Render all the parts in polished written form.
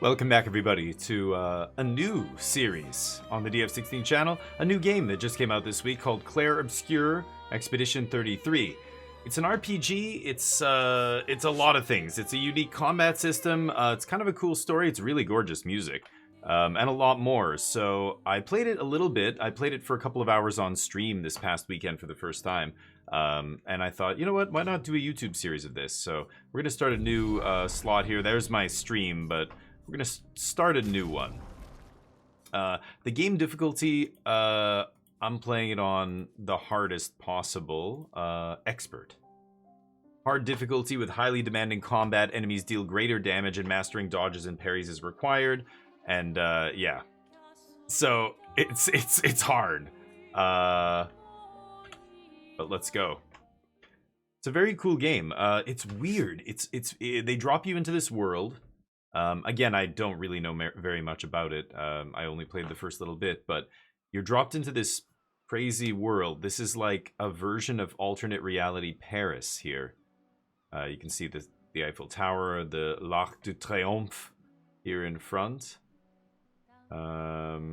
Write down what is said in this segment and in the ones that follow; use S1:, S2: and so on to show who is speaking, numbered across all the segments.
S1: Welcome back, everybody, to a new series on the DF16 channel. A new game that just came out this week called Clair Obscur Expedition 33. It's an RPG. It's a lot of things. It's a unique combat system. It's kind of a cool story. It's really gorgeous music, and a lot more. So I played it a little bit. I played it for a couple of hours on stream this past weekend for the first time. And I thought, you know what? Why not do a YouTube series of this? So we're gonna start a new slot here. There's my stream, but we're going to start a new one. The game difficulty, I'm playing it on the hardest possible, Expert. Hard difficulty with highly demanding combat, enemies deal greater damage, and mastering dodges and parries is required. And, yeah. So, it's hard. But let's go. It's a very cool game. It's weird. They drop you into this world. Again, I don't really know very much about it. I only played the first little bit, but you're dropped into this crazy world. This is like a version of alternate reality Paris here. You can see the Eiffel Tower, the l'Arc de Triomphe here in front. But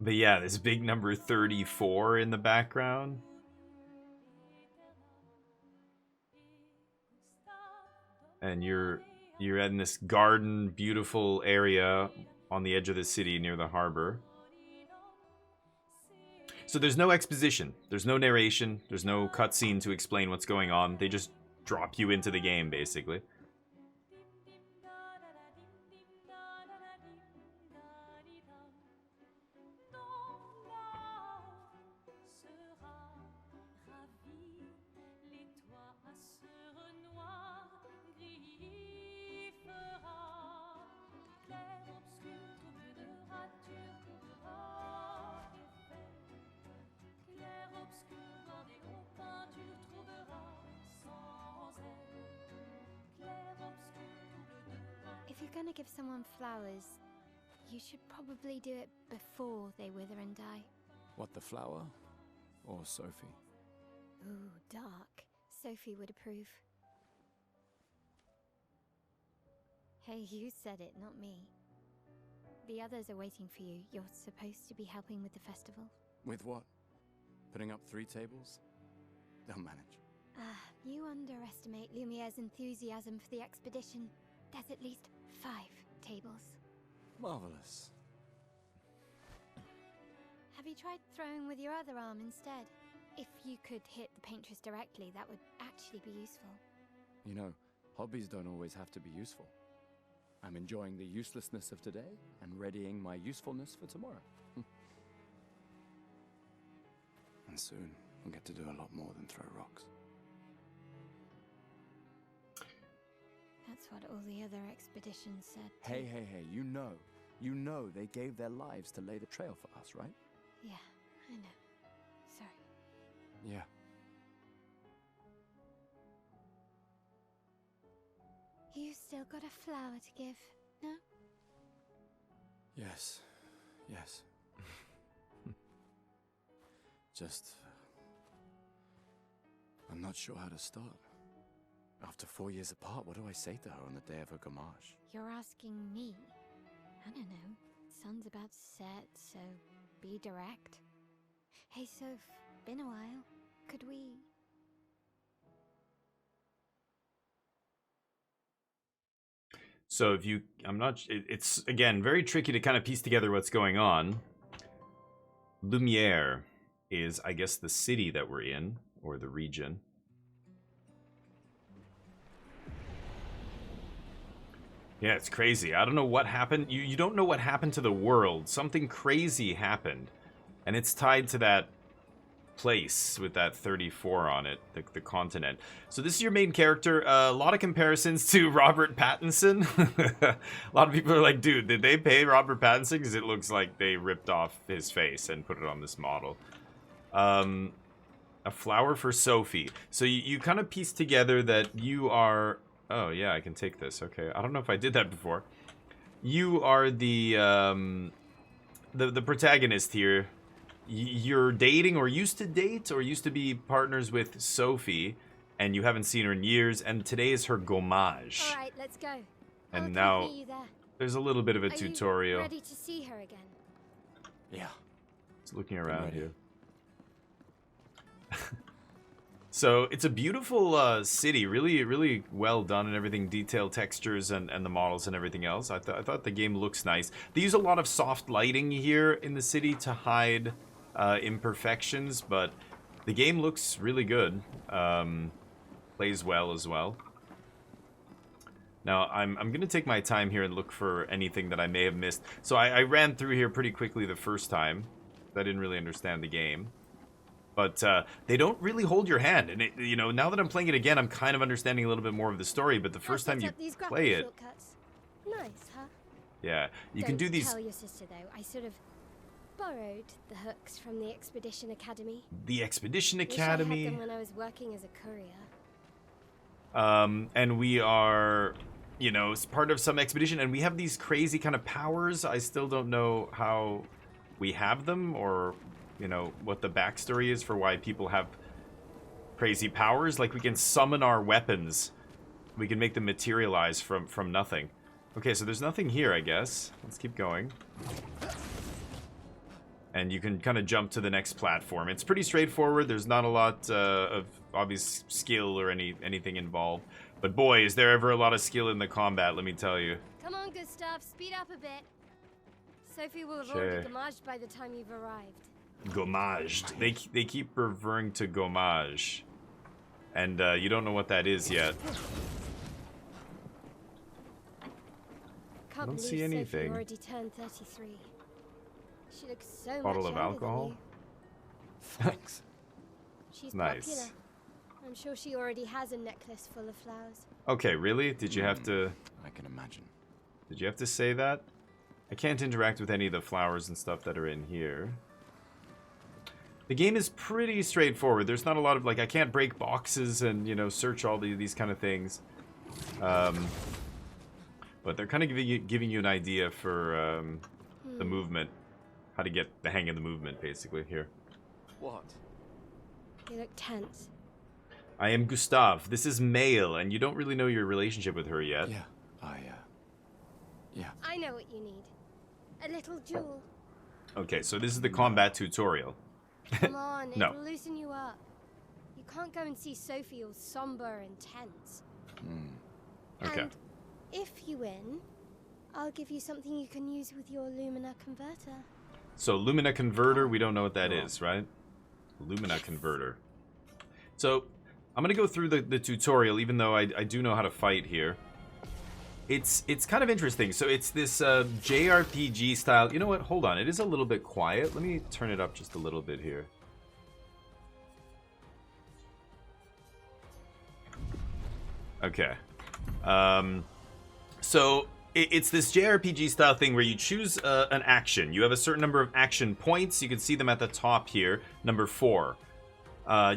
S1: yeah, this big number 34 in the background. And you're in this garden, beautiful area on the edge of the city near the harbor. So there's no exposition, there's no narration, there's no cutscene to explain what's going on. They just drop you into the game, basically.
S2: If you're gonna give someone flowers, you should probably do it before they wither and die.
S3: What, the flower? Or Sophie?
S2: Ooh, dark. Sophie would approve. Hey, you said it, not me. The others are waiting for you. You're supposed to be helping with the festival.
S3: With what? Putting up 3 tables? They'll manage.
S2: You underestimate Lumiere's enthusiasm for the expedition. There's at least 5 tables.
S3: Marvelous.
S2: Have you tried throwing with your other arm instead? If you could hit the paintress directly, that would actually be useful.
S3: You know, hobbies don't always have to be useful. I'm enjoying the uselessness of today and readying my usefulness for tomorrow. And soon, I'll get to do a lot more than throw rocks.
S2: That's what all the other expeditions said.
S3: Hey, you know they gave their lives to lay the trail for us, right?
S2: Yeah, I know. Sorry.
S3: Yeah.
S2: You still got a flower to give, no?
S3: Yes. Just... I'm not sure how to start. After 4 years apart, what do I say to her on the day of her gamache?
S2: You're asking me? I don't know. Sun's about to set, so be direct. Hey, Soph, been a while. Could we...
S1: So if you, it's again very tricky to kind of piece together what's going on. Lumiere is, I guess, the city that we're in, or the region. Yeah, it's crazy. I don't know what happened. You don't know what happened to the world. Something crazy happened. And it's tied to that place with that 34 on it, the continent. So this is your main character. A lot of comparisons to Robert Pattinson. A lot of people are like, dude, did they pay Robert Pattinson? Because it looks like they ripped off his face and put it on this model. A flower for Sophie. So you kind of piece together that you are... Oh, yeah, I can take this. Okay, I don't know if I did that before. You are the protagonist here. You're dating or used to date or used to be partners with Sophie. and you haven't seen her in years, and today is her gommage.
S2: All right, let's go.
S1: And
S2: I'll
S1: now
S2: accompany you there.
S1: there's a little bit of a
S2: Are you
S1: tutorial.
S2: ready to see her again?
S3: Yeah.
S1: Just looking around
S3: ready.
S1: here. So it's a beautiful city, really well done and everything, detailed textures and the models and everything else. I thought the game looks nice. They use a lot of soft lighting here in the city to hide imperfections, but the game looks really good. Plays well as well. Now I'm gonna take my time here and look for anything that I may have missed. So I ran through here pretty quickly the first time. I didn't really understand the game. But they don't really hold your hand, and you know, now that I'm playing it again, I'm kind of understanding a little bit more of the story. But the first time you play it,
S2: Nice, huh?
S1: yeah, you can do these.
S2: Tell your sister though. I sort of borrowed the hooks from the Expedition Academy.
S1: The Expedition
S2: Wish
S1: Academy.
S2: I had them when I was working as a courier.
S1: And we are, you know, it's part of some expedition, and we have these crazy kind of powers. I still don't know how we have them, or you know, what the backstory is for why people have crazy powers. Like, we can summon our weapons. We can make them materialize from nothing. Okay, so there's nothing here, I guess. Let's keep going. And you can kind of jump to the next platform. It's pretty straightforward. There's not a lot of obvious skill or anything involved. But boy, is there ever a lot of skill in the combat, let me tell you.
S2: Come on, Gustav, speed up a bit. Sophie will have already gommaged by the time you've arrived.
S1: Gommaged. They keep referring to gommage. And you don't know what that is yet.
S2: Can't
S1: don't see
S2: believe
S1: anything.
S2: Sophie already turned 33. She looks so
S1: Bottle
S2: much
S1: of
S2: younger
S1: alcohol?
S2: than you.
S3: Thanks.
S2: She's
S1: Nice.
S2: popular. I'm sure she already has a necklace full of flowers.
S1: Okay, really? Did you have to...
S3: I can imagine.
S1: Did you have to say that? I can't interact with any of the flowers and stuff that are in here. The game is pretty straightforward. There's not a lot of, like, I can't break boxes and, you know, search all these kind of things. But they're kind of giving you an idea for the movement. How to get the hang of the movement, basically, here.
S3: What?
S2: You look tense.
S1: I am Gustav. This is Mail, and you don't really know your relationship with her yet.
S3: Yeah, yeah.
S2: I know what you need. A little jewel.
S1: Okay, so this is the combat tutorial.
S2: Come on,
S1: No.
S2: it'll loosen you up. You can't go and see Sophie all somber and tense.
S1: Okay.
S2: And if you win, I'll give you something you can use with your Lumina converter.
S1: So Lumina converter, we don't know what that is, right? Lumina converter. So I'm gonna go through the tutorial, even though I do know how to fight here. It's kind of interesting. So it's this JRPG style. You know what? Hold on. It is a little bit quiet. Let me turn it up just a little bit here. Okay. So it's this JRPG style thing where you choose an action. You have a certain number of action points. You can see them at the top here. Number 4.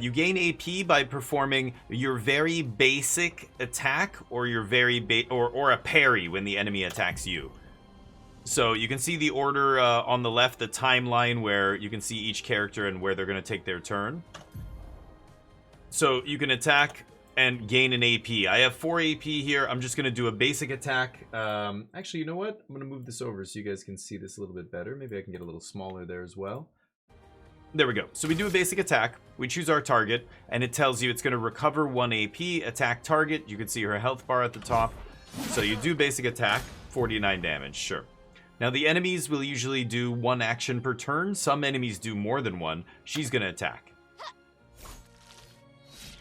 S1: You gain AP by performing your very basic attack or your very or a parry when the enemy attacks you. So you can see the order on the left, the timeline where you can see each character and where they're going to take their turn. So you can attack and gain an AP. I have 4 AP here. I'm just going to do a basic attack. Actually, you know what? I'm going to move this over so you guys can see this a little bit better. Maybe I can get a little smaller there as well. There we go. So we do a basic attack. We choose our target, and it tells you it's going to recover 1 AP, attack target. You can see her health bar at the top. So you do basic attack, 49 damage, sure. Now the enemies will usually do 1 action per turn. Some enemies do more than 1. She's going to attack.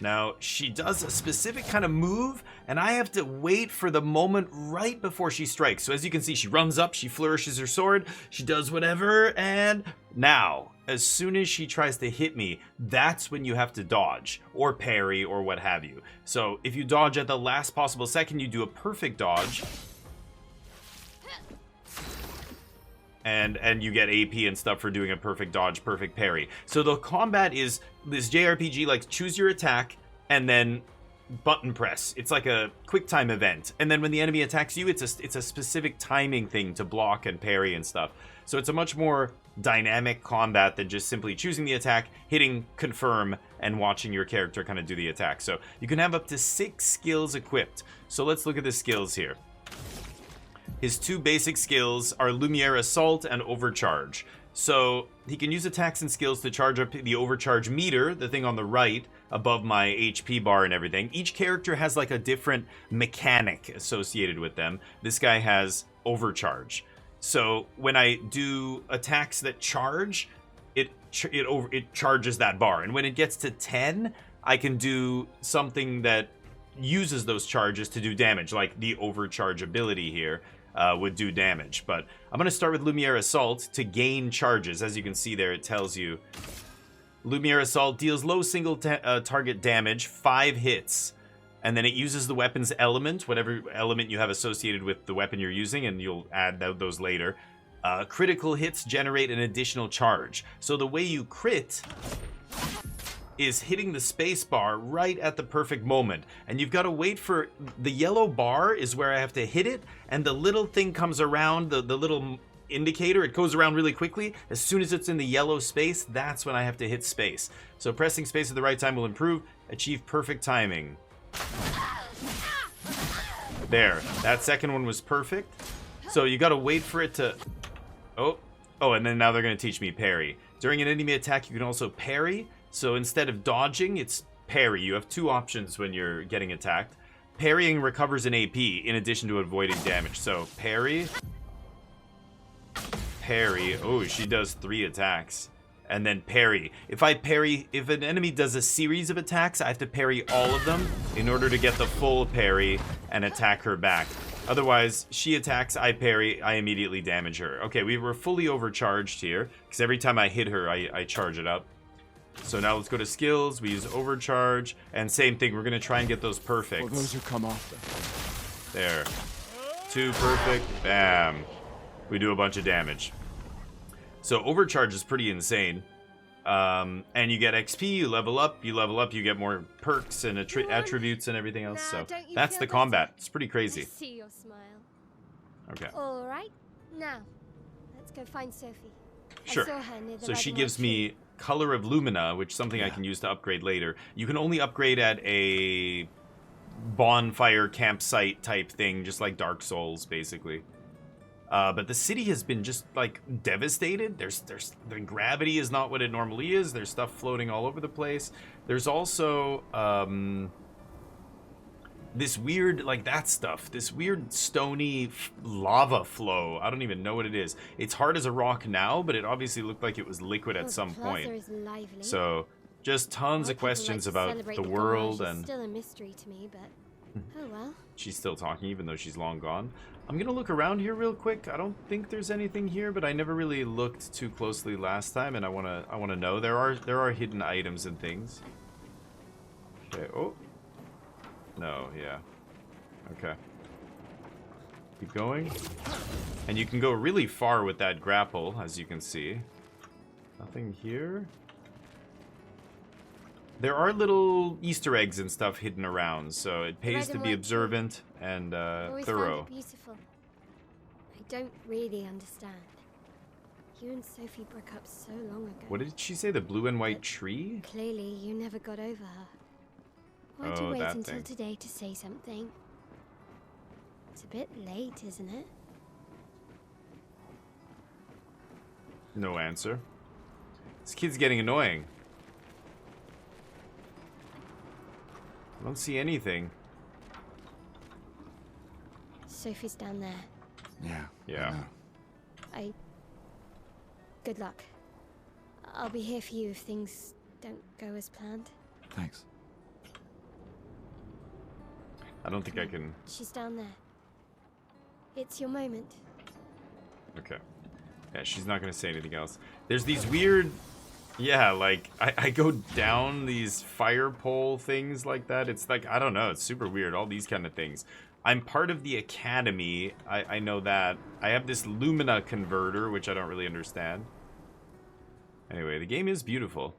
S1: Now, she does a specific kind of move, and I have to wait for the moment right before she strikes. So as you can see, she runs up, she flourishes her sword, she does whatever, and now, as soon as she tries to hit me, that's when you have to dodge, or parry, or what have you. So if you dodge at the last possible second, you do a perfect dodge, and you get AP and stuff for doing a perfect dodge, perfect parry. So the combat is this JRPG, like choose your attack and then button press. It's like a quick time event. And then when the enemy attacks you, it's a specific timing thing to block and parry and stuff. So it's a much more dynamic combat than just simply choosing the attack, hitting confirm, and watching your character kind of do the attack. So you can have up to 6 skills equipped. So let's look at the skills here. His 2 basic skills are Lumiere Assault and Overcharge. So he can use attacks and skills to charge up the overcharge meter, the thing on the right, above my HP bar and everything. Each character has like a different mechanic associated with them. This guy has overcharge. So when I do attacks that charge, it charges that bar. And when it gets to 10, I can do something that uses those charges to do damage, like the overcharge ability here. Would do damage. But I'm going to start with Lumiere Assault to gain charges. As you can see there, it tells you Lumiere Assault deals low single target damage, 5 hits. And then it uses the weapon's element, whatever element you have associated with the weapon you're using, and you'll add those later. Critical hits generate an additional charge. So the way you crit is hitting the space bar right at the perfect moment. And you've got to wait for the yellow bar is where I have to hit it, and the little thing comes around, the little indicator, it goes around really quickly. As soon as it's in the yellow space, that's when I have to hit space. So pressing space at the right time will improve, achieve perfect timing. There, that second one was perfect. So you got to wait for it to... Oh, and then now they're going to teach me parry. During an enemy attack, you can also parry. So instead of dodging, it's parry. You have 2 options when you're getting attacked. Parrying recovers an AP in addition to avoiding damage. So parry. Oh, she does 3 attacks. And then parry. If an enemy does a series of attacks, I have to parry all of them in order to get the full parry and attack her back. Otherwise, she attacks, I parry, I immediately damage her. Okay, we were fully overcharged here, because every time I hit her, I charge it up. So now let's go to skills. We use overcharge, and same thing. We're gonna try and get those perfects.
S3: For those who come after.
S1: There, 2 perfect. Bam. We do a bunch of damage. So overcharge is pretty insane. And you get XP. You level up. You get more perks and attributes and everything else. So that's the combat. It's pretty crazy.
S4: I see your smile.
S1: Okay.
S4: All right. Now, let's go find Sophie.
S1: Sure.
S4: I saw her near the
S1: So
S4: red
S1: she
S4: and
S1: gives
S4: white
S1: me
S4: tree.
S1: Color of Lumina, which is something I can use to upgrade later. You can only upgrade at a bonfire campsite type thing, just like Dark Souls, basically. But the city has been just like devastated. There's the gravity is not what it normally is. There's stuff floating all over the place. There's also this weird, like that stuff, this weird stony lava flow. I don't even know what it is. It's hard as a rock now, but it obviously looked like it was liquid at some point.
S4: Is lively.
S1: So just tons
S4: Why
S1: of
S4: people
S1: questions
S4: like to
S1: about
S4: celebrate
S1: the
S4: garage
S1: world,
S4: is
S1: and
S4: still a mystery to me, but oh well.
S1: she's still talking even though she's long gone. I'm gonna look around here real quick. I don't think there's anything here, but I never really looked too closely last time, and I wanna know. There are hidden items and things. Okay. Oh. No. Yeah. Okay. Keep going. And you can go really far with that grapple, as you can see. Nothing here. There are little Easter eggs and stuff hidden around, so it pays to be observant and
S4: Always
S1: thorough.
S4: found it beautiful. I don't really understand. You and Sophie broke up so long ago.
S1: What did she say? The blue and white tree?
S4: Clearly, you never got over her. Why'd
S1: Oh,
S4: you wait
S1: that
S4: until
S1: thing.
S4: today to say something? It's a bit late, isn't it?
S1: No answer. This kid's getting annoying. I don't see anything.
S4: Sophie's down there.
S3: Yeah.
S1: Yeah.
S3: I know.
S4: Good luck. I'll be here for you if things don't go as planned.
S3: Thanks.
S1: I don't think I can...
S4: She's down there. It's your moment.
S1: Okay. Yeah, she's not gonna say anything else. There's these weird... Yeah, like, I go down these fire pole things like that. It's like, I don't know, it's super weird, all these kind of things. I'm part of the academy, I know that. I have this Lumina converter, which I don't really understand. Anyway, the game is beautiful.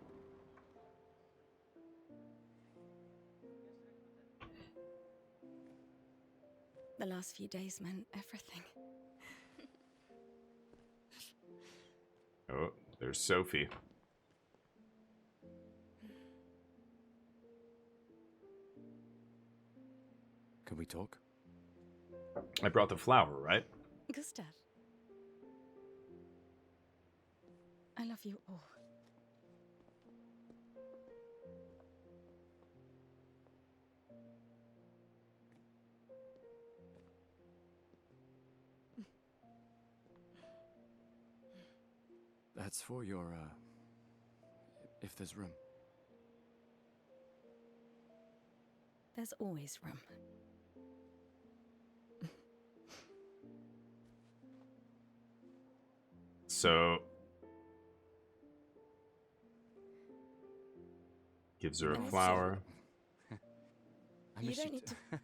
S5: The last few days meant everything.
S1: Oh, there's Sophie.
S3: Can we talk?
S1: I brought the flower, right?
S5: Gustav. I love you all.
S3: That's for your, if there's room.
S5: There's always room.
S1: So gives her a
S5: And it's
S1: flower.
S3: I
S5: You
S3: miss
S5: don't need
S3: too.
S5: to.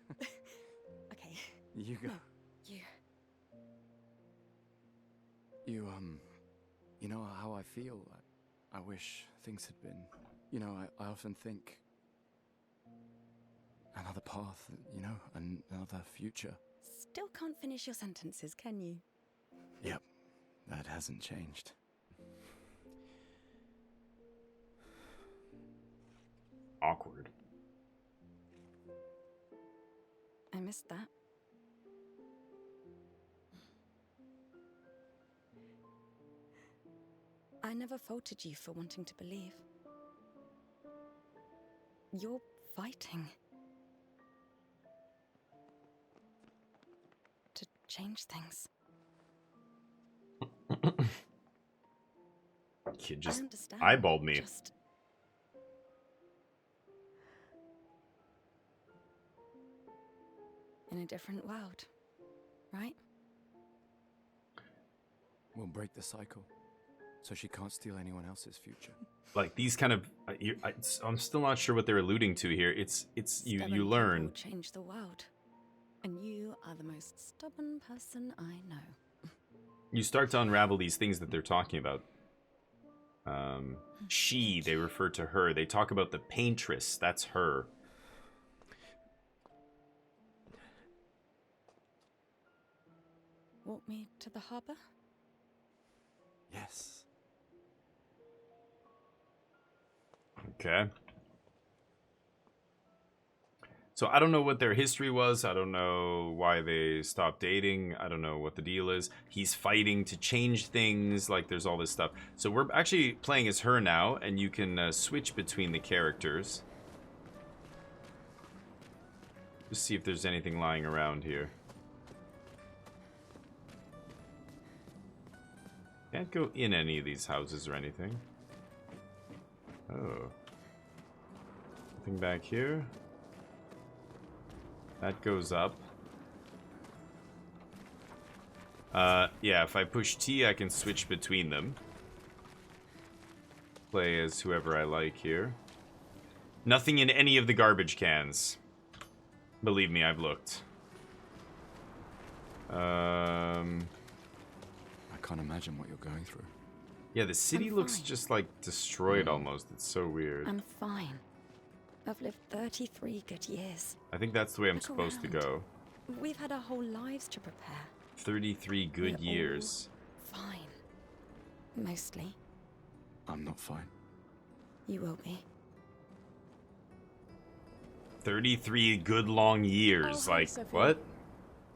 S5: Okay.
S3: You go.
S5: No, you.
S3: You know how I feel? I wish things had been. You know, I often think another path, you know, another future.
S5: Still can't finish your sentences, can you?
S3: Yep, that hasn't changed.
S1: Awkward.
S5: I missed that. I never faulted you for wanting to believe. You're fighting to change things.
S1: Kid
S5: I
S1: just
S5: understand.
S1: eyeballed me.
S5: Just in a different world, right?
S3: We'll break the cycle, so she can't steal anyone else's future.
S1: Like these kind of, I'm still not sure what they're alluding to here. It's you
S5: Stubborn
S1: learn.
S5: people change the world, and you are the most stubborn person I know.
S1: You start to unravel these things that they're talking about. She, they refer to her. They talk about the paintress. That's her.
S5: Walk me to the harbor?
S3: Yes.
S1: Okay. So I don't know what their history was. I don't know why they stopped dating. I don't know what the deal is. He's fighting to change things. Like there's all this stuff. So we're actually playing as her now, and you can switch between the characters. Just see if there's anything lying around here. Can't go in any of these houses or anything. Oh. Nothing back here. That goes up. Yeah, if I push T, I can switch between them. Play as whoever I like here. Nothing in any of the garbage cans. Believe me, I've looked.
S3: I can't imagine what you're going through.
S1: Yeah, the city
S5: I'm
S1: looks
S5: fine.
S1: just like destroyed almost. It's so weird.
S5: I'm fine. I've lived 33 good years.
S1: I think that's the way I'm
S5: Look
S1: supposed to
S5: around.
S1: go.
S5: We've had our whole lives to prepare.
S1: 33 good
S5: We're all
S1: years.
S5: Fine. Mostly.
S3: I'm not fine.
S5: You will be.
S1: 33 good long years.
S6: Oh, hi,
S1: Like,
S6: Sophie.
S1: what?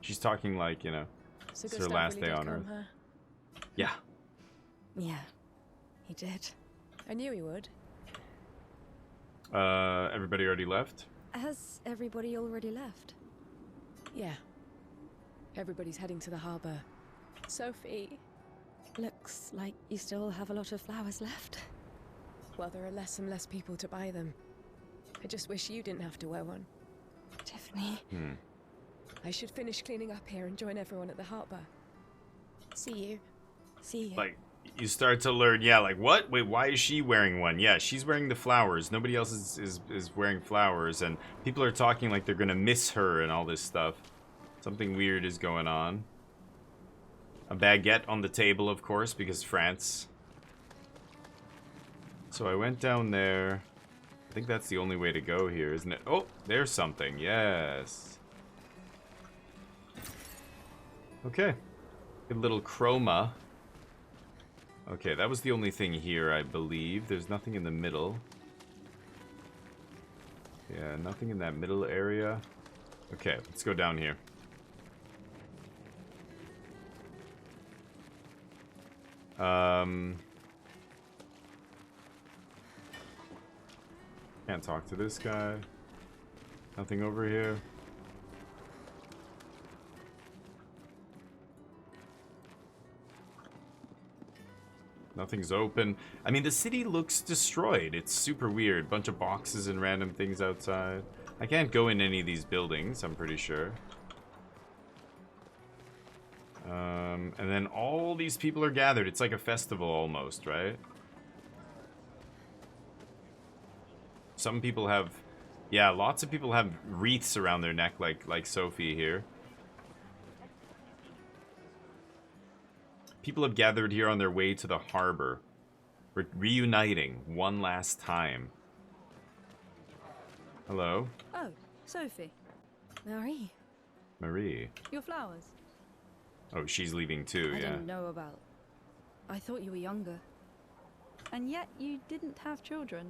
S1: She's talking like, you know,
S6: So
S1: it's her
S6: Gustav
S1: last
S6: really
S1: day
S6: did
S1: on
S6: come,
S1: Earth.
S6: huh?
S1: Yeah.
S5: Yeah, he did.
S6: I knew he would.
S1: Everybody already left?
S4: Has everybody already left?
S6: Yeah. Everybody's heading to the harbour. Sophie.
S4: Looks like you still have a lot of flowers left.
S6: Well, there are less and less people to buy them. I just wish you didn't have to wear one.
S5: Tiffany.
S6: I should finish cleaning up here and join everyone at the harbour. See you.
S5: See you.
S1: Like, you start to learn, yeah, like, what? Wait, why is she wearing one? Yeah, she's wearing the flowers. Nobody else is wearing flowers, and people are talking like they're gonna miss her and all this stuff. Something weird is going on. A baguette on the table, of course, because France. So I went down there. I think that's the only way to go here, isn't it? Oh, there's something. Yes. Okay. Good little chroma Okay, that was the only thing here, I believe. There's nothing in the middle. Yeah, nothing in that middle area. Okay, let's go down here. Can't talk to this guy. Nothing over here. Nothing's open. I mean, the city looks destroyed. It's super weird. Bunch of boxes and random things outside. I can't go in any of these buildings, I'm pretty sure. And then all these people are gathered. It's like a festival almost, right? Some people have... Yeah, lots of people have wreaths around their neck like Sophie here. People have gathered here on their way to the harbor. Reuniting one last time. Hello?
S7: Oh, Sophie.
S5: Marie.
S1: Marie.
S7: Your flowers.
S1: Oh, she's leaving too,
S7: I
S1: yeah.
S7: didn't know about. I thought you were younger. And yet you didn't have children.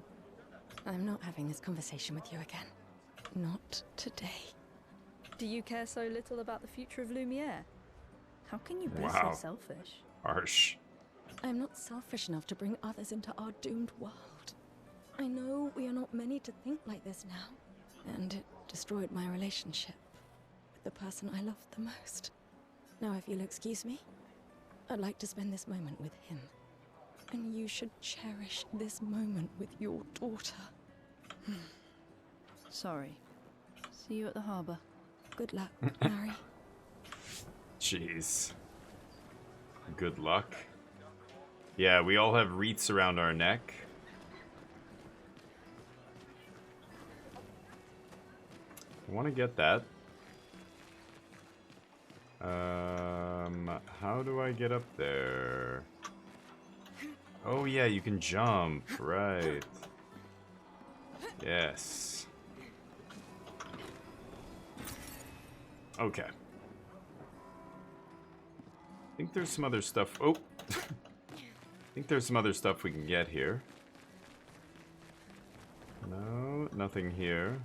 S5: I'm not having this conversation with you again. Not today.
S7: Do you care so little about the future of Lumiere? How can you be
S1: Wow.
S7: so selfish?
S1: Harsh.
S5: I'm not selfish enough to bring others into our doomed world. I know we are not many to think like this now, and it destroyed my relationship with the person I loved the most. Now, if you'll excuse me, I'd like to spend this moment with him. And you should cherish this moment with your daughter.
S7: Sorry. See you at the harbour.
S5: Good luck, Mary.
S1: Jeez. Good luck. Yeah, we all have wreaths around our neck. I want to get that. How do I get up there? Oh yeah, you can jump, right. Yes. Okay. I think there's some other stuff. Oh! I think there's some other stuff we can get here. No, nothing here.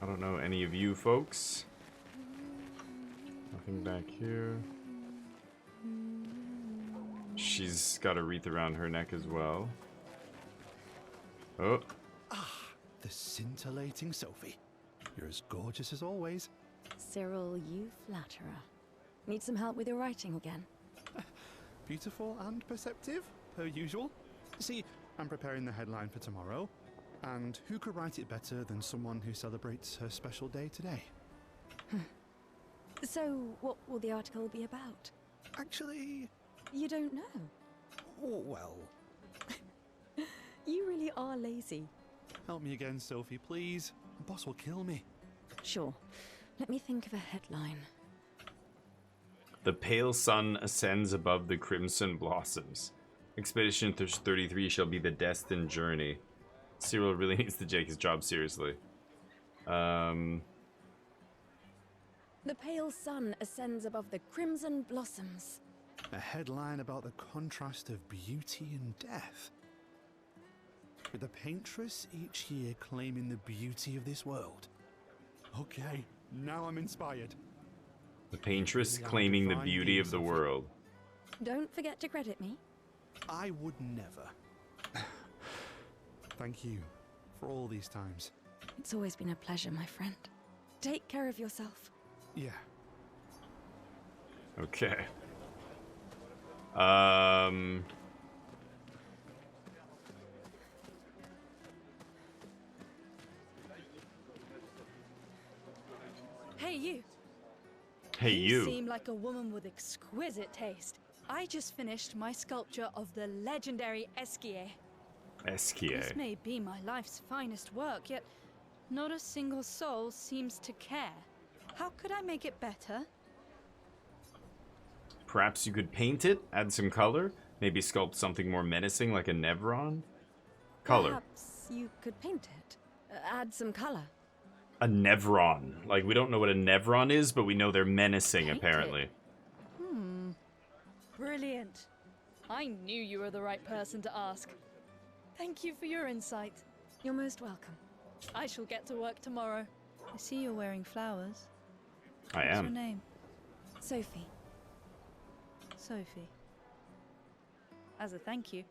S1: I don't know any of you folks. Nothing back here. She's got a wreath around her neck as well. Oh.
S8: The scintillating Sophie. You're as gorgeous as always.
S5: Cyril, you flatterer. Need some help with your writing again?
S8: Beautiful and perceptive, per usual. See, I'm preparing the headline for tomorrow. And who could write it better than someone who celebrates her special day today?
S5: So, what will the article be about?
S8: Actually,
S5: You don't know.
S8: well,
S5: You really are lazy.
S8: help me again, Sophie, please. Boss will kill me.
S5: Sure. Let me think of a headline.
S1: The pale sun ascends above the crimson blossoms. Expedition 33 shall be the destined journey. Cyril really needs to take his job seriously.
S5: The pale sun ascends above the crimson blossoms.
S8: A headline about the contrast of beauty and death. With the paintress each year claiming the beauty of this world. Okay, now I'm inspired.
S1: The paintress claiming the beauty of the world.
S5: Don't forget to credit me.
S8: I would never. Thank you for all these times.
S5: It's always been a pleasure, my friend. Take care of yourself.
S8: Yeah.
S1: Okay.
S7: Hey, you.
S1: Hey, you.
S7: seem like a woman with exquisite taste. I just finished my sculpture of the legendary Esquier.
S1: Esquier.
S7: This may be my life's finest work, yet not a single soul seems to care. How could I make it better?
S1: Perhaps you could paint it, add some color, maybe sculpt something more menacing like a Nevron? Color.
S5: Perhaps you could paint it. Add some color.
S1: A Nevron. Like, we don't know what a Nevron is, but we know they're menacing,
S7: Paint it?
S1: apparently.
S7: Brilliant. I knew you were the right person to ask. Thank you for your insight.
S5: You're most welcome.
S7: I shall get to work tomorrow. I see you're wearing flowers.
S1: I
S7: What's your
S1: am.
S7: name?
S5: Sophie.
S7: Sophie. As a thank you,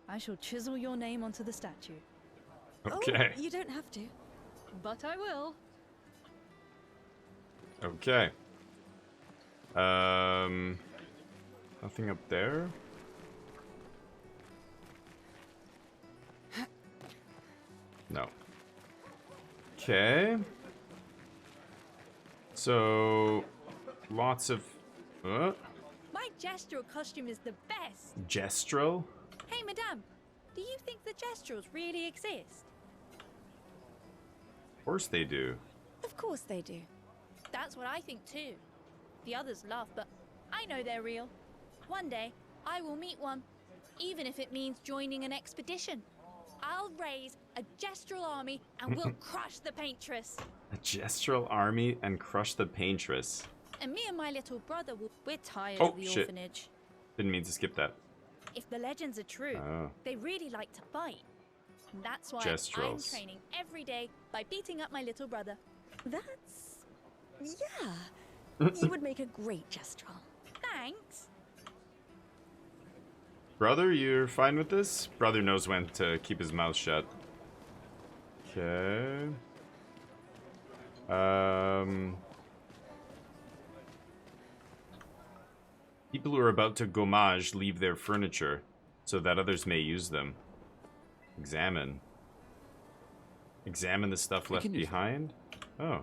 S7: I shall chisel your name onto the statue.
S1: Okay.
S5: Oh, you don't have to.
S7: But I will.
S1: Okay. Nothing up there. No. Okay. So, lots of
S7: My gestural costume is the best.
S1: gestural.
S7: Hey, madame, do you think the gestrals really exist?
S1: Of course they do.
S5: Of course they do.
S7: That's what I think too. The others laugh, but I know they're real. One day, I will meet one, even if it means joining an expedition. I'll raise a gestural army and we'll crush the paintress.
S1: A gestural army and crush the paintress.
S7: And me and my little brother, we're tired
S1: Oh,
S7: of the
S1: shit.
S7: orphanage.
S1: Didn't mean to skip that.
S7: If the legends are true,
S1: Oh.
S7: they really like to fight. And that's why I'm
S1: Gestrals.
S7: training every day by beating up my little brother.
S5: That's... yeah. You would make a great gestural.
S7: Thanks.
S1: Brother, you're fine with this? Brother knows when to keep his mouth shut. Okay. People who are about to gommage leave their furniture so that others may use them. Examine. Examine the stuff left
S3: can use
S1: behind? Oh.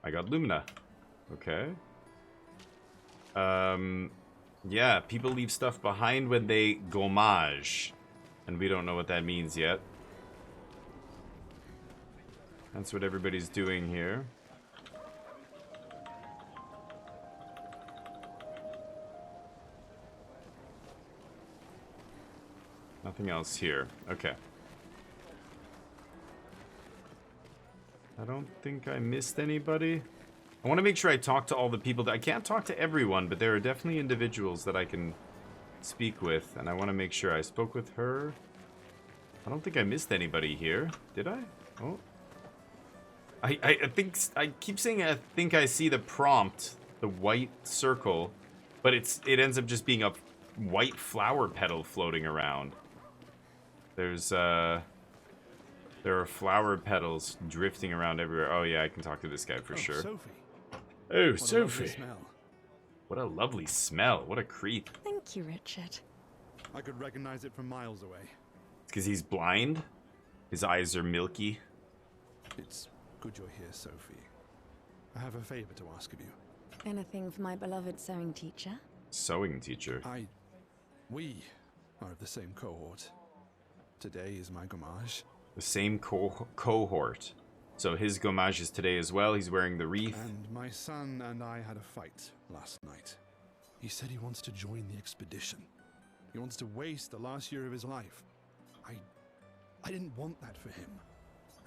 S1: I got Lumina. Okay. Yeah, people leave stuff behind when they gommage. And we don't know what that means yet. That's what everybody's doing here. Nothing else here. Okay. I don't think I missed anybody. I want to make sure I talk to all the people that I can't talk to everyone, but there are definitely individuals that I can speak with, and I want to make sure I spoke with her. I don't think I missed anybody here. Did I? Oh. I think I keep saying I think I see the prompt, the white circle, but it ends up just being a white flower petal floating around. There's there are flower petals drifting around everywhere. Oh yeah, I can talk to this guy for sure.
S8: Sophie.
S1: Oh,
S8: What a lovely
S1: Sophie.
S8: smell.
S1: What a lovely smell. What a creep.
S5: Thank you, Richard.
S8: I could recognize it from miles away.
S1: It's because he's blind. His eyes are milky.
S8: It's good you're here, Sophie. I have a favor to ask of you.
S5: Anything for my beloved sewing teacher?
S1: Sewing teacher.
S8: We are of the same cohort. Today is my gommage.
S1: The same cohort. So his gommage is today as well. He's wearing the wreath.
S8: And my son and I had a fight last night. He said he wants to join the expedition. He wants to waste the last year of his life. I didn't want that for him.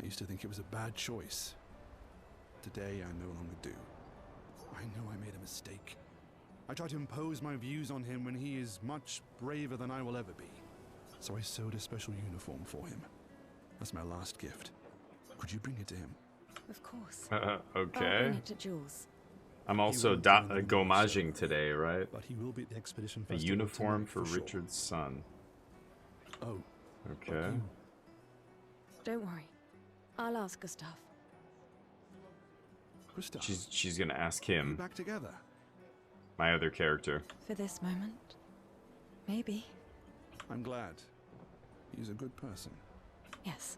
S8: I used to think it was a bad choice. Today I no longer do. I know I made a mistake. I tried to impose my views on him when he is much braver than I will ever be. So I sewed a special uniform for him. That's my last gift. Could you bring it to him?
S5: Of course.
S1: Okay.
S5: I'll bring it to Jules.
S1: I'm also
S8: He will join the
S1: gommaging
S8: mission.
S1: today, right?
S8: But he will be at the expedition
S1: A
S8: festival
S1: uniform
S8: tonight
S1: for
S8: sure.
S1: Richard's son.
S8: Oh,
S1: Okay.
S5: Don't worry. I'll ask Gustav.
S8: Gustav,
S1: She's gonna ask
S8: are you
S1: him,
S8: back together?
S1: my other character.
S5: For this moment? Maybe.
S8: I'm glad. He's a good person.
S5: Yes.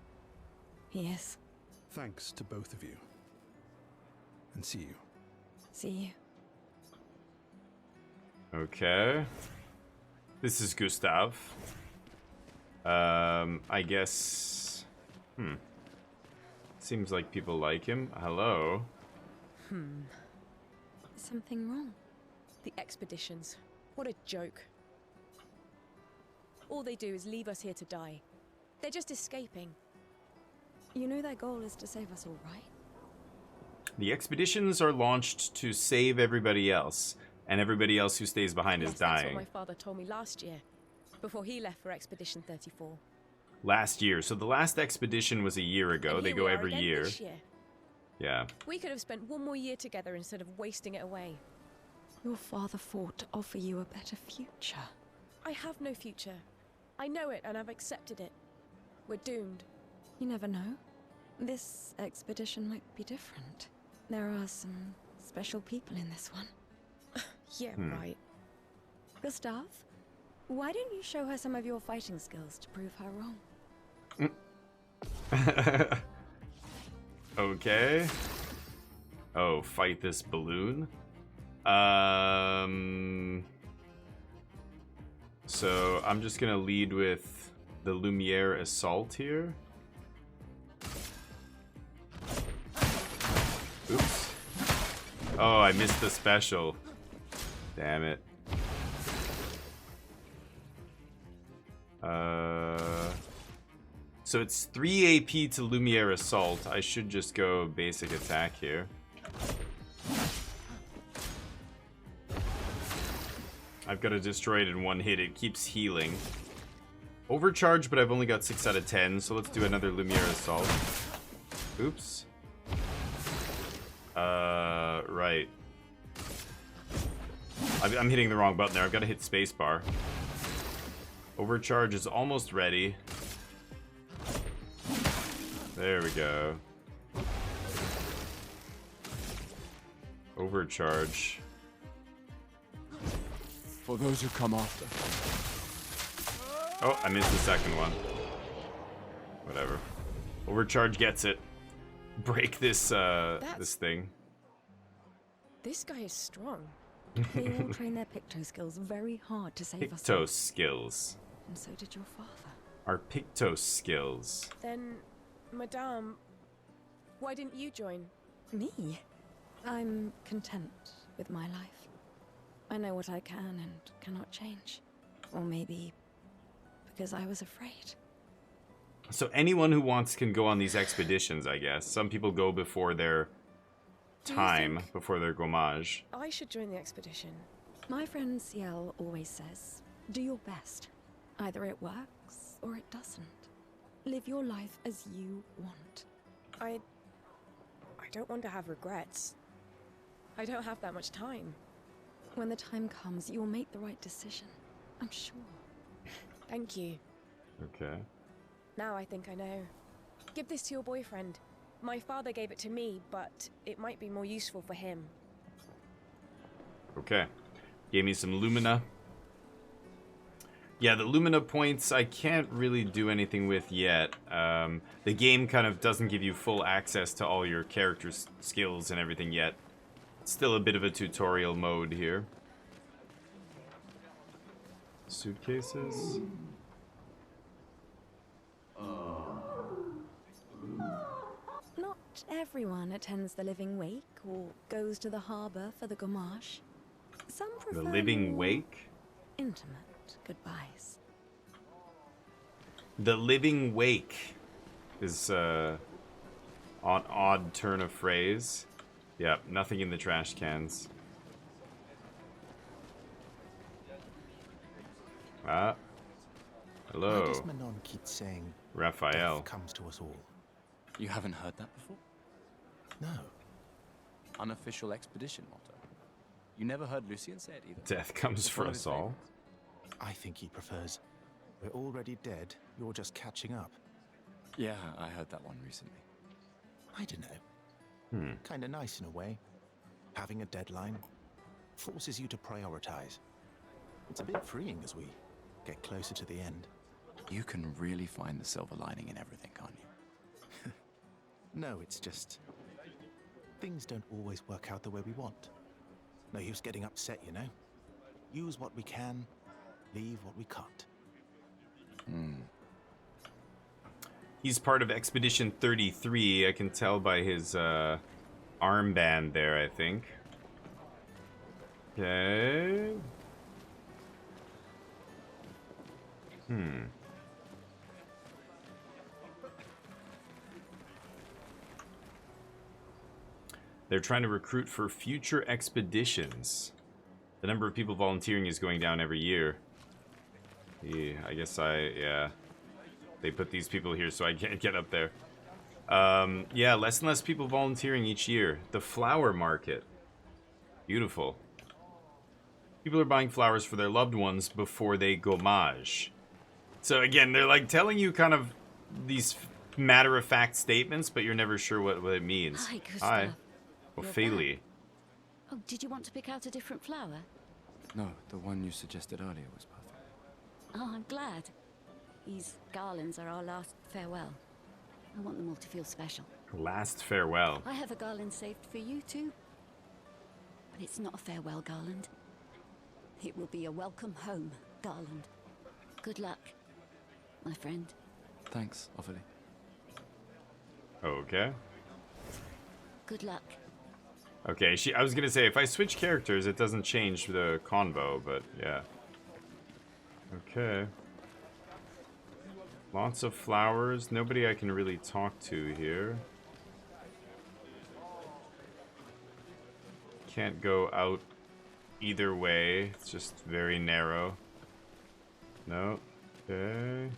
S5: He is.
S8: Thanks to both of you. And see you.
S5: See you.
S1: Okay. This is Gustav. I guess... Seems like people like him. Hello.
S5: Something wrong?
S6: The expeditions. What a joke. All they do is leave us here to die. They're just escaping.
S5: You know their goal is to save us all, right?
S1: The expeditions are launched to save everybody else. and everybody else who stays behind is
S6: Yes, that's what
S1: dying.
S6: my father told me last year, before he left for Expedition 34.
S1: Last year. So the last expedition was a year ago.
S6: And
S1: They
S6: here
S1: go
S6: we are
S1: every
S6: again
S1: year.
S6: this year.
S1: Yeah.
S6: We could have spent one more year together instead of wasting it away.
S5: Your father fought to offer you a better future.
S6: I have no future. I know it, and I've accepted it. We're doomed.
S5: You never know. This expedition might be different. There are some special people in this one.
S6: Yeah, right.
S5: Gustav, why don't you show her some of your fighting skills to prove her wrong?
S1: Okay. Oh, fight this balloon? So I'm just gonna lead with the Lumiere Assault here. Oops. Oh, I missed the special. Damn it. So it's 3 AP to Lumiere Assault. I should just go basic attack here. I've got to destroy it in one hit. It keeps healing. Overcharge, but I've only got 6 out of 10, so let's do another Lumiere Assault. Oops. Right. I'm hitting the wrong button there. I've got to hit spacebar. Overcharge is almost ready. There we go. Overcharge.
S3: For those who come after.
S1: Oh, I missed the second one. Whatever. Overcharge gets it. Break this, this thing.
S6: This guy is strong.
S5: They all train their Picto skills very hard to save us.
S1: Picto skills.
S5: And so did your father.
S1: Our Picto skills.
S6: Then, Madame, why didn't you join?
S5: Me? I'm content with my life. I know what I can and cannot change. Or maybe because I was afraid.
S1: So anyone who wants can go on these expeditions, I guess. Some people go before their time, before their gommage.
S6: I should join the expedition.
S5: My friend Ciel always says, do your best. Either it works or it doesn't. Live your life as you want.
S6: I don't want to have regrets. I don't have that much time.
S5: When the time comes, you'll make the right decision. I'm sure.
S6: Thank you.
S1: Okay.
S6: Now I think I know. Give this to your boyfriend. My father gave it to me, but it might be more useful for him.
S1: Okay. Gave me some Lumina. Yeah, the Lumina points I can't really do anything with yet. The game kind of doesn't give you full access to all your character skills and everything yet. It's still a bit of a tutorial mode here. Suitcases.
S5: Not everyone attends the Living Wake or goes to the harbor for the gommage. Some prefer
S1: The Living
S5: more
S1: Wake?
S5: intimate goodbyes.
S1: The Living Wake is an odd turn of phrase. Yep, nothing in the trash cans. Ah.
S8: Why
S1: Hello,
S8: does Manon keep saying
S1: Raphael.
S8: death comes to us all?
S3: You haven't heard that before?
S8: No.
S3: Unofficial expedition motto. You never heard Lucien say it either.
S1: Death comes
S3: It's
S1: for
S3: one of
S1: us
S3: his
S1: all.
S3: favorites.
S8: I think he prefers, we're already dead, you're just catching up.
S3: Yeah, I heard that one recently.
S8: I don't know. Kinda nice in a way. Having a deadline forces you to prioritize. It's a bit freeing as we get closer to the end.
S3: You can really find the silver lining in everything, can't you?
S8: No, it's just things don't always work out the way we want. No use getting upset, you know? Use what we can, leave what we can't.
S1: He's part of Expedition 33. I can tell by his armband there, I think. Okay. They're trying to recruit for future expeditions. The number of people volunteering is going down every year. Yeah, I guess yeah. They put these people here so I can't get up there. Yeah, less and less people volunteering each year. The flower market. Beautiful. People are buying flowers for their loved ones before they gommage. So again, they're like telling you kind of these matter-of-fact statements, but you're never sure what it means.
S9: Hi, Gustav.
S1: Hi.
S9: You're
S1: Ophelia.
S9: back. Oh, did you want to pick out a different flower?
S3: No, the one you suggested earlier was perfect.
S9: Oh, I'm glad. These garlands are our last farewell. I want them all to feel special.
S1: Last farewell.
S9: I have a garland saved for you too. But it's not a farewell garland. It will be a welcome home garland. Good luck, my friend.
S3: Thanks, Ophelia.
S1: Okay.
S9: Good luck.
S1: Okay, I was gonna say, if I switch characters, it doesn't change the convo, but yeah. Okay. Lots of flowers. Nobody I can really talk to here. Can't go out either way. It's just very narrow. No. Okay.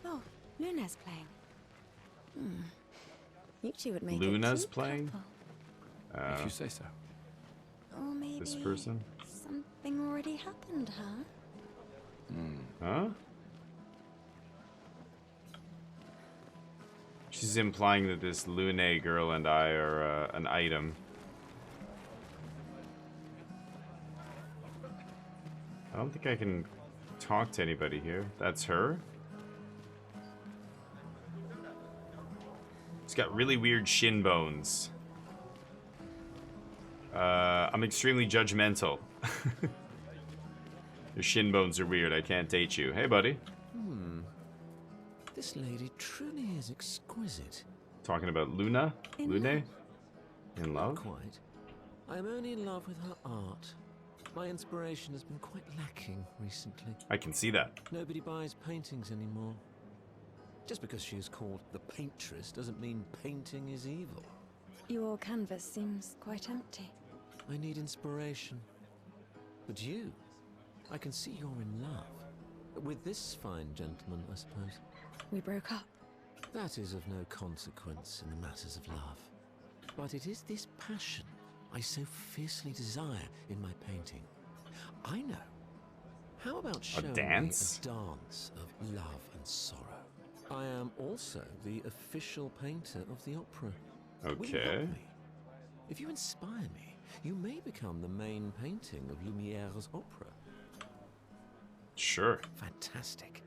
S5: Oh, Luna's playing. You two would make
S1: Luna's
S5: a cute
S1: playing?
S5: couple.
S3: If you say so.
S5: Or maybe
S1: This person?
S5: something already happened, huh?
S1: Huh? She's implying that this Lune girl and I are an item. I don't think I can talk to anybody here. That's her? She's got really weird shin bones. I'm extremely judgmental. Your shin bones are weird. I can't date you. Hey, buddy.
S10: This lady truly is exquisite.
S1: Talking about Luna?
S5: In
S1: Lune?
S5: love.
S1: In
S10: Not
S1: love?
S10: quite. I am only in love with her art. My inspiration has been quite lacking recently.
S1: I can see that.
S10: Nobody buys paintings anymore. Just because she is called the paintress doesn't mean painting is evil.
S5: Your canvas seems quite empty.
S10: I need inspiration. But you, I can see you're in love. With this fine gentleman, I suppose.
S5: We broke up.
S10: That is of no consequence in the matters of love. But it is this passion I so fiercely desire in my painting. I know. How about showing
S1: dance?
S10: me a dance of love and sorrow? I am also the official painter of the opera. Will you help
S1: Okay.
S10: me? If you inspire me, you may become the main painting of Lumiere's opera.
S1: Sure.
S10: Fantastic.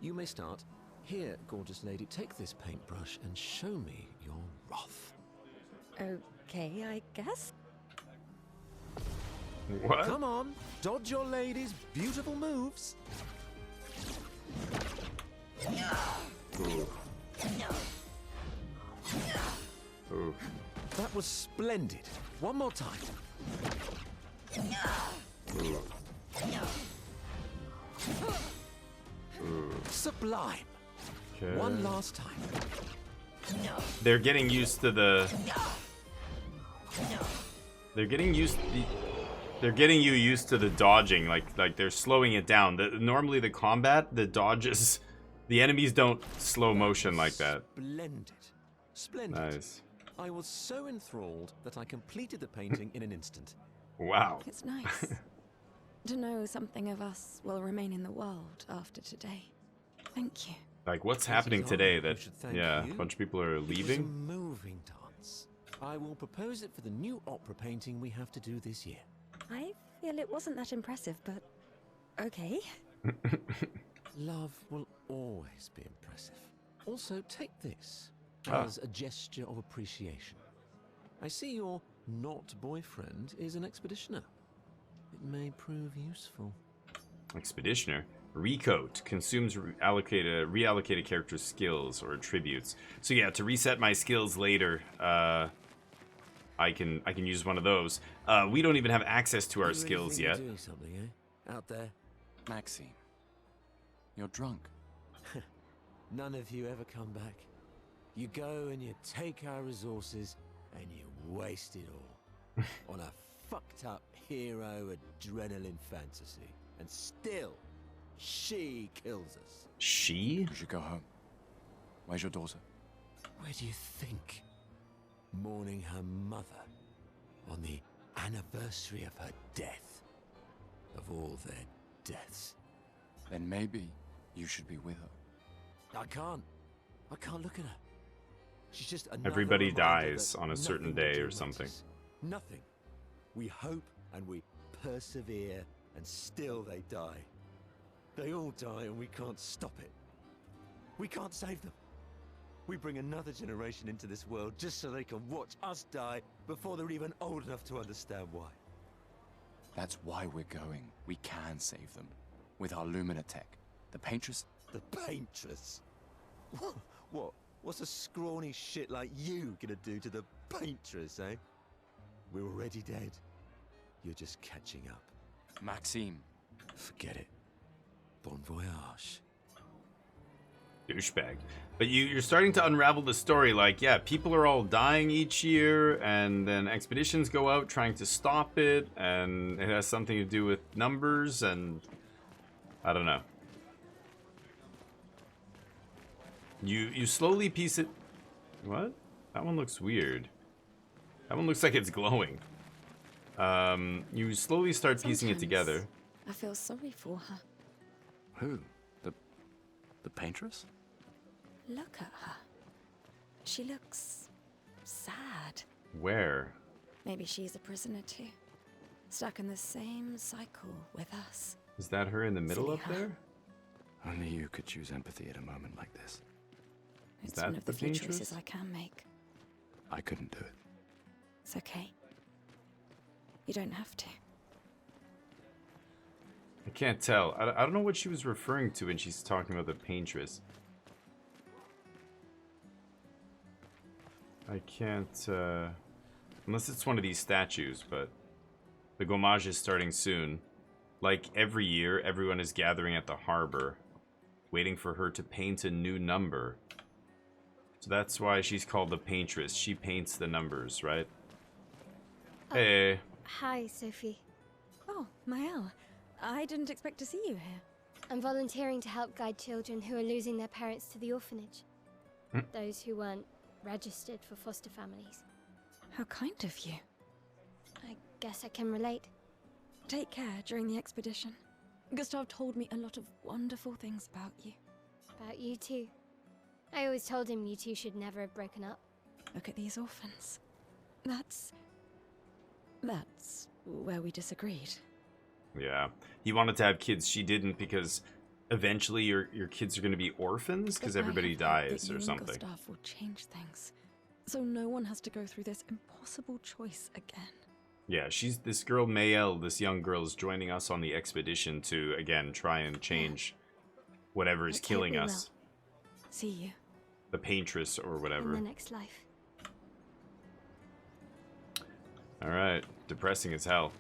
S10: You may start. Here, gorgeous lady, take this paintbrush and show me your wrath.
S5: Okay, I guess.
S1: What?
S10: Come on, dodge your lady's beautiful moves.
S1: Ooh. Ooh.
S10: That was splendid. One more time.
S1: Ooh. Ooh.
S10: Sublime.
S1: Okay.
S10: One last time.
S1: They're getting used to the. They're getting you used to the dodging. Like they're slowing it down. Normally the combat, the dodges, the enemies don't slow motion like that.
S10: Splendid. Splendid.
S1: Nice.
S10: I was so enthralled that I completed the painting in an instant.
S1: Wow.
S5: It's nice to know something of us will remain in the world after today. Thank you.
S1: Like what's
S10: It
S1: happening
S10: is
S1: today
S10: I who
S1: that
S10: should thank
S1: yeah,
S10: you.
S1: a bunch of people are
S10: It was a
S1: leaving?
S10: moving dance. I will propose it for the new opera painting we have to do this year.
S5: I feel it wasn't that impressive, but okay.
S10: Love will always be impressive. Also, take this
S1: Ah.
S10: as a gesture of appreciation. I see your not boyfriend is an expeditioner. It may prove useful.
S1: Expeditioner. Recoat consumes reallocated character skills or attributes. So yeah, to reset my skills later, I can use one of those. We don't even have access to our
S10: You really
S1: skills
S10: think you're
S1: yet.
S10: doing something, eh? Out there.
S3: Maxine, you're drunk.
S10: None of you ever come back. You go and you take our resources and you waste it all on a fucked up hero adrenaline fantasy. And still, she kills us.
S1: She?
S3: You should go home. Where's your daughter?
S10: Where do you think? Mourning her mother on the anniversary of her death. Of all their deaths.
S3: Then maybe you should be with her.
S10: I can't look at her. She's just another
S1: Everybody
S10: reminder
S1: dies
S10: that
S1: on a certain
S10: nothing
S1: day or
S10: motivates
S1: something.
S10: us. Nothing. We hope and we persevere, and still they die. They all die and we can't stop it. We can't save them. We bring another generation into this world just so they can watch us die before they're even old enough to understand why.
S3: That's why we're going. We can save them. With our Lumina tech. The Paintress...
S10: The Paintress? What? What's a scrawny shit like you gonna do to the Paintress, eh? We're already dead. You're just catching up.
S3: Maxime.
S10: Forget it. Bon voyage.
S1: Douchebag. But you're starting to unravel the story. Like, yeah, people are all dying each year, and then expeditions go out trying to stop it, and it has something to do with numbers, and I don't know. You slowly piece it. What? That one looks weird. That one looks like it's glowing. You slowly start piecing it together.
S5: I feel sorry for her.
S3: Who? The Paintress?
S5: Look at her. She looks sad.
S1: Where?
S5: Maybe she's a prisoner too. Stuck in the same cycle with us.
S1: Is that her in the middle
S5: Silly
S1: up
S5: her.
S1: there?
S3: Only you could choose empathy at a moment like this.
S5: It's
S1: that
S5: one of the
S1: the
S5: few
S1: Paintress?
S5: choices I can make.
S3: I couldn't do it.
S5: It's okay. You don't have to.
S1: I can't tell. I don't know what she was referring to when she's talking about the Paintress. I can't, unless it's one of these statues, but the Gommage is starting soon. Like every year, everyone is gathering at the harbor, waiting for her to paint a new number. So that's why she's called the Paintress. She paints the numbers, right? Hey.
S4: Hi, Sophie.
S5: Oh, Mael. I didn't expect to see you here.
S4: I'm volunteering to help guide children who are losing their parents to the orphanage. Those who weren't registered for foster families.
S5: How kind of you.
S4: I guess I can relate.
S5: Take care during the expedition. Gustav told me a lot of wonderful things about you.
S4: About you too. I always told him you two should never have broken up.
S5: Look at these orphans. That's where we disagreed.
S1: Yeah. He wanted to have kids. She didn't because eventually your kids are going to be orphans because
S5: But I
S1: everybody
S5: have hope
S1: dies
S5: that
S1: or
S5: you
S1: something.
S5: and Gustav will change things, so no one has to go through this impossible choice again.
S1: Yeah, this girl Mael, this young girl, is joining us on the expedition to, again, try and change whatever is
S4: Let's hope
S1: killing
S4: we
S1: us.
S5: See you.
S1: The Paintress or
S4: In
S1: whatever.
S4: the next life.
S1: Alright, depressing as hell.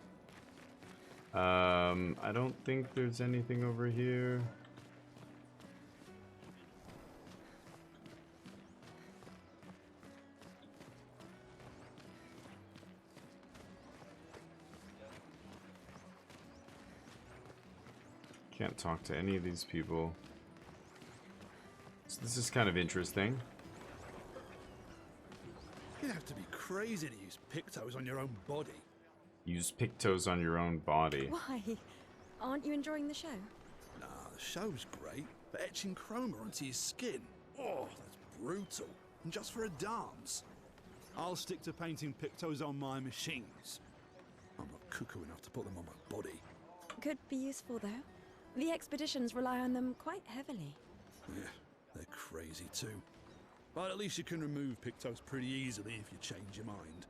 S1: I don't think there's anything over here. Can't talk to any of these people. So this is kind of interesting.
S8: You'd have to be crazy to use pictos on your own body.
S1: Use pictos on your own body.
S5: Why? Aren't you enjoying the show?
S8: Nah, the show's great, but etching chroma onto your skin, oh, that's brutal. And just for a dance. I'll stick to painting pictos on my machines. I'm not cuckoo enough to put them on my body.
S5: Could be useful, though. The expeditions rely on them quite heavily.
S8: Yeah, they're crazy too. But at least you can remove pictos pretty easily if you change your mind.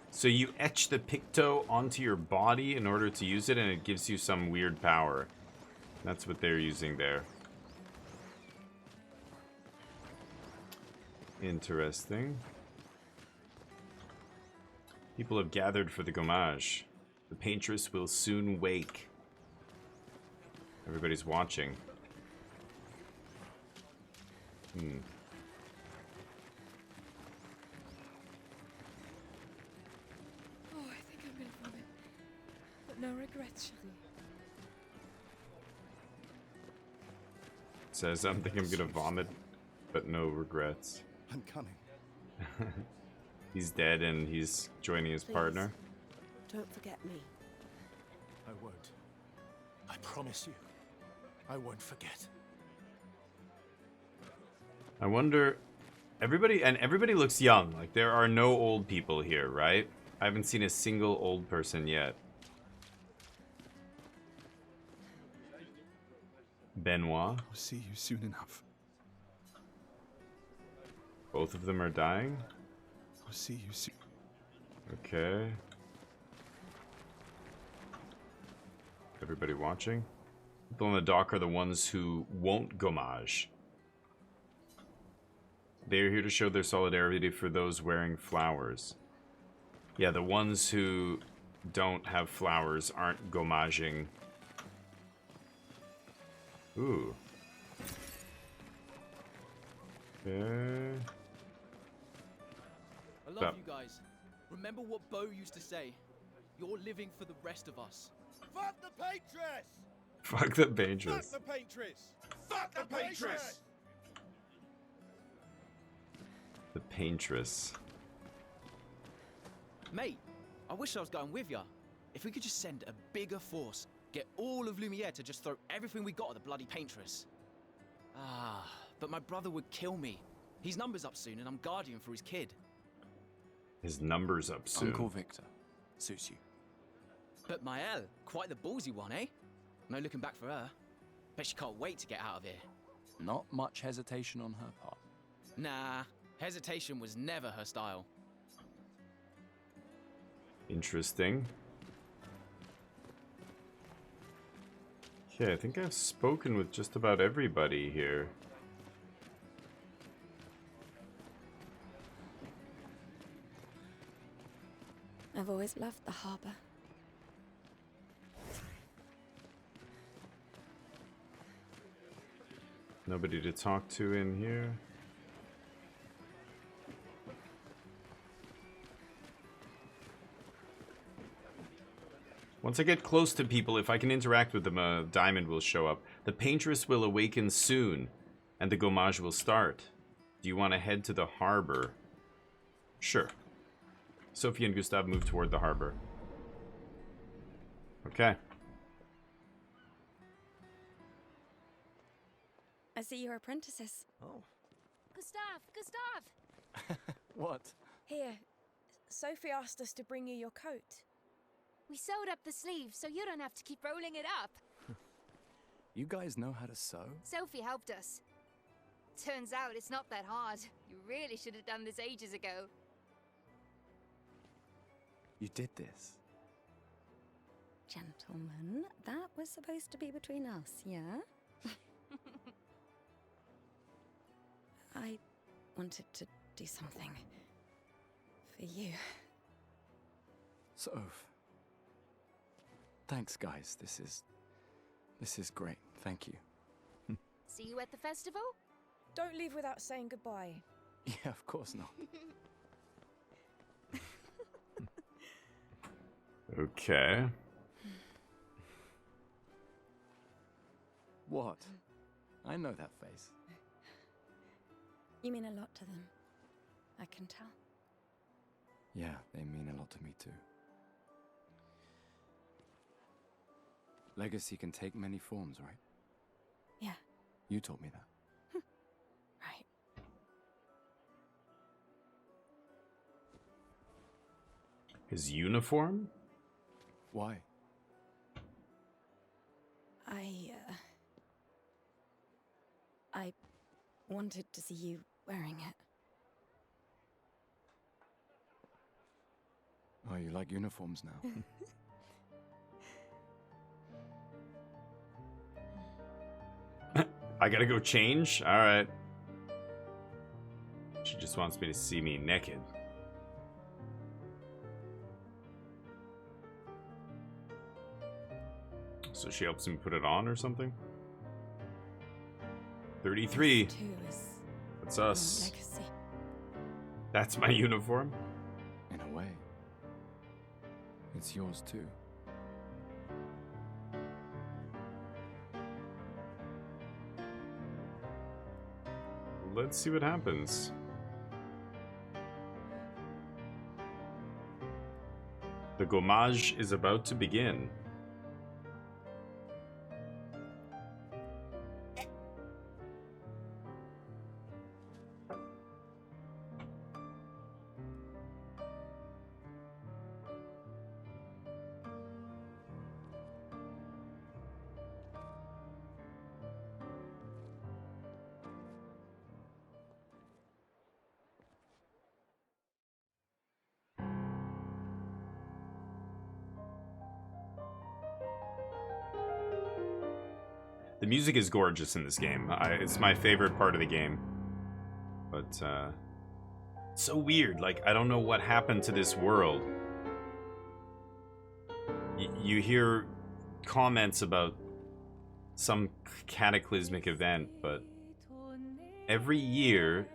S1: So you etch the picto onto your body in order to use it, and it gives you some weird power. That's what they're using there. Interesting. People have gathered for the Gommage. The Paintress will soon wake. Everybody's watching.
S6: regrets, chérie.
S1: Says, I'm thinking I'm gonna vomit, but no regrets.
S8: I'm coming.
S1: He's dead and he's joining his partner.
S6: Don't forget me.
S11: I won't. I promise you. I won't forget.
S1: I wonder, everybody looks young. Like, there are no old people here, right? I haven't seen a single old person yet. Benoit.
S8: I'll see you soon enough.
S1: Both of them are dying?
S8: I'll see you soon.
S1: Okay. Everybody watching? People on the dock are the ones who won't gommage. They are here to show their solidarity for those wearing flowers. Yeah, the ones who don't have flowers aren't gommaging. Ooh. Okay.
S12: I love you guys. Remember what Bo used to say. You're living for the rest of us.
S11: Fuck the paintress!
S1: Fuck the paintress.
S11: Fuck the paintress! Fuck the paintress!
S1: The paintress.
S12: Mate, I wish I was going with ya. If we could just send a bigger force, get all of Lumiere to just throw everything we got at the bloody paintress. Ah, but my brother would kill me. His number's up soon and I'm guardian for his kid.
S1: His number's up soon.
S3: Uncle Victor. Suits you.
S12: But Maëlle, quite the ballsy one, eh? No looking back for her. Bet she can't wait to get out of here.
S3: Not much hesitation on her part.
S12: Nah, hesitation was never her style.
S1: Interesting. Okay, I think I've spoken with just about everybody here.
S5: I've always loved the harbor.
S1: Nobody to talk to in here. Once I get close to people, if I can interact with them, a diamond will show up. The paintress will awaken soon, and the gommage will start. Do you want to head to the harbor? Sure. Sophie and Gustav move toward the harbor. Okay.
S5: I see you're apprentices.
S11: Oh.
S7: Gustav!
S3: What?
S6: Here, Sophie asked us to bring you your coat.
S2: We sewed up the sleeves so you don't have to keep rolling it up.
S3: You guys know how to sew?
S2: Sophie helped us. Turns out it's not that hard. You really should have done this ages ago.
S3: You did this?
S5: Gentlemen, that was supposed to be between us, yeah? I wanted to do something for you.
S3: Soph. Thanks, guys. This is great. Thank you.
S2: See you at the festival?
S6: Don't leave without saying goodbye.
S3: Yeah, of course not.
S1: Okay.
S3: What? I know that face.
S5: You mean a lot to them. I can tell.
S3: Yeah, they mean a lot to me too. Legacy can take many forms, right?
S5: Yeah.
S3: You told me that.
S5: Right.
S1: His uniform?
S3: Why?
S5: I wanted to see you wearing it.
S3: Oh, you like uniforms now?
S1: I gotta go change? Alright. She just wants me to see me naked. So she helps me put it on or something? 33.
S5: This too is
S1: That's us.
S5: legacy.
S1: That's my uniform?
S3: In a way. It's yours too.
S1: let's see what happens. The gommage is about to begin. The music is gorgeous in this game. It's my favorite part of the game. But, so weird. Like, I don't know what happened to this world. You hear comments about some cataclysmic event, but every year,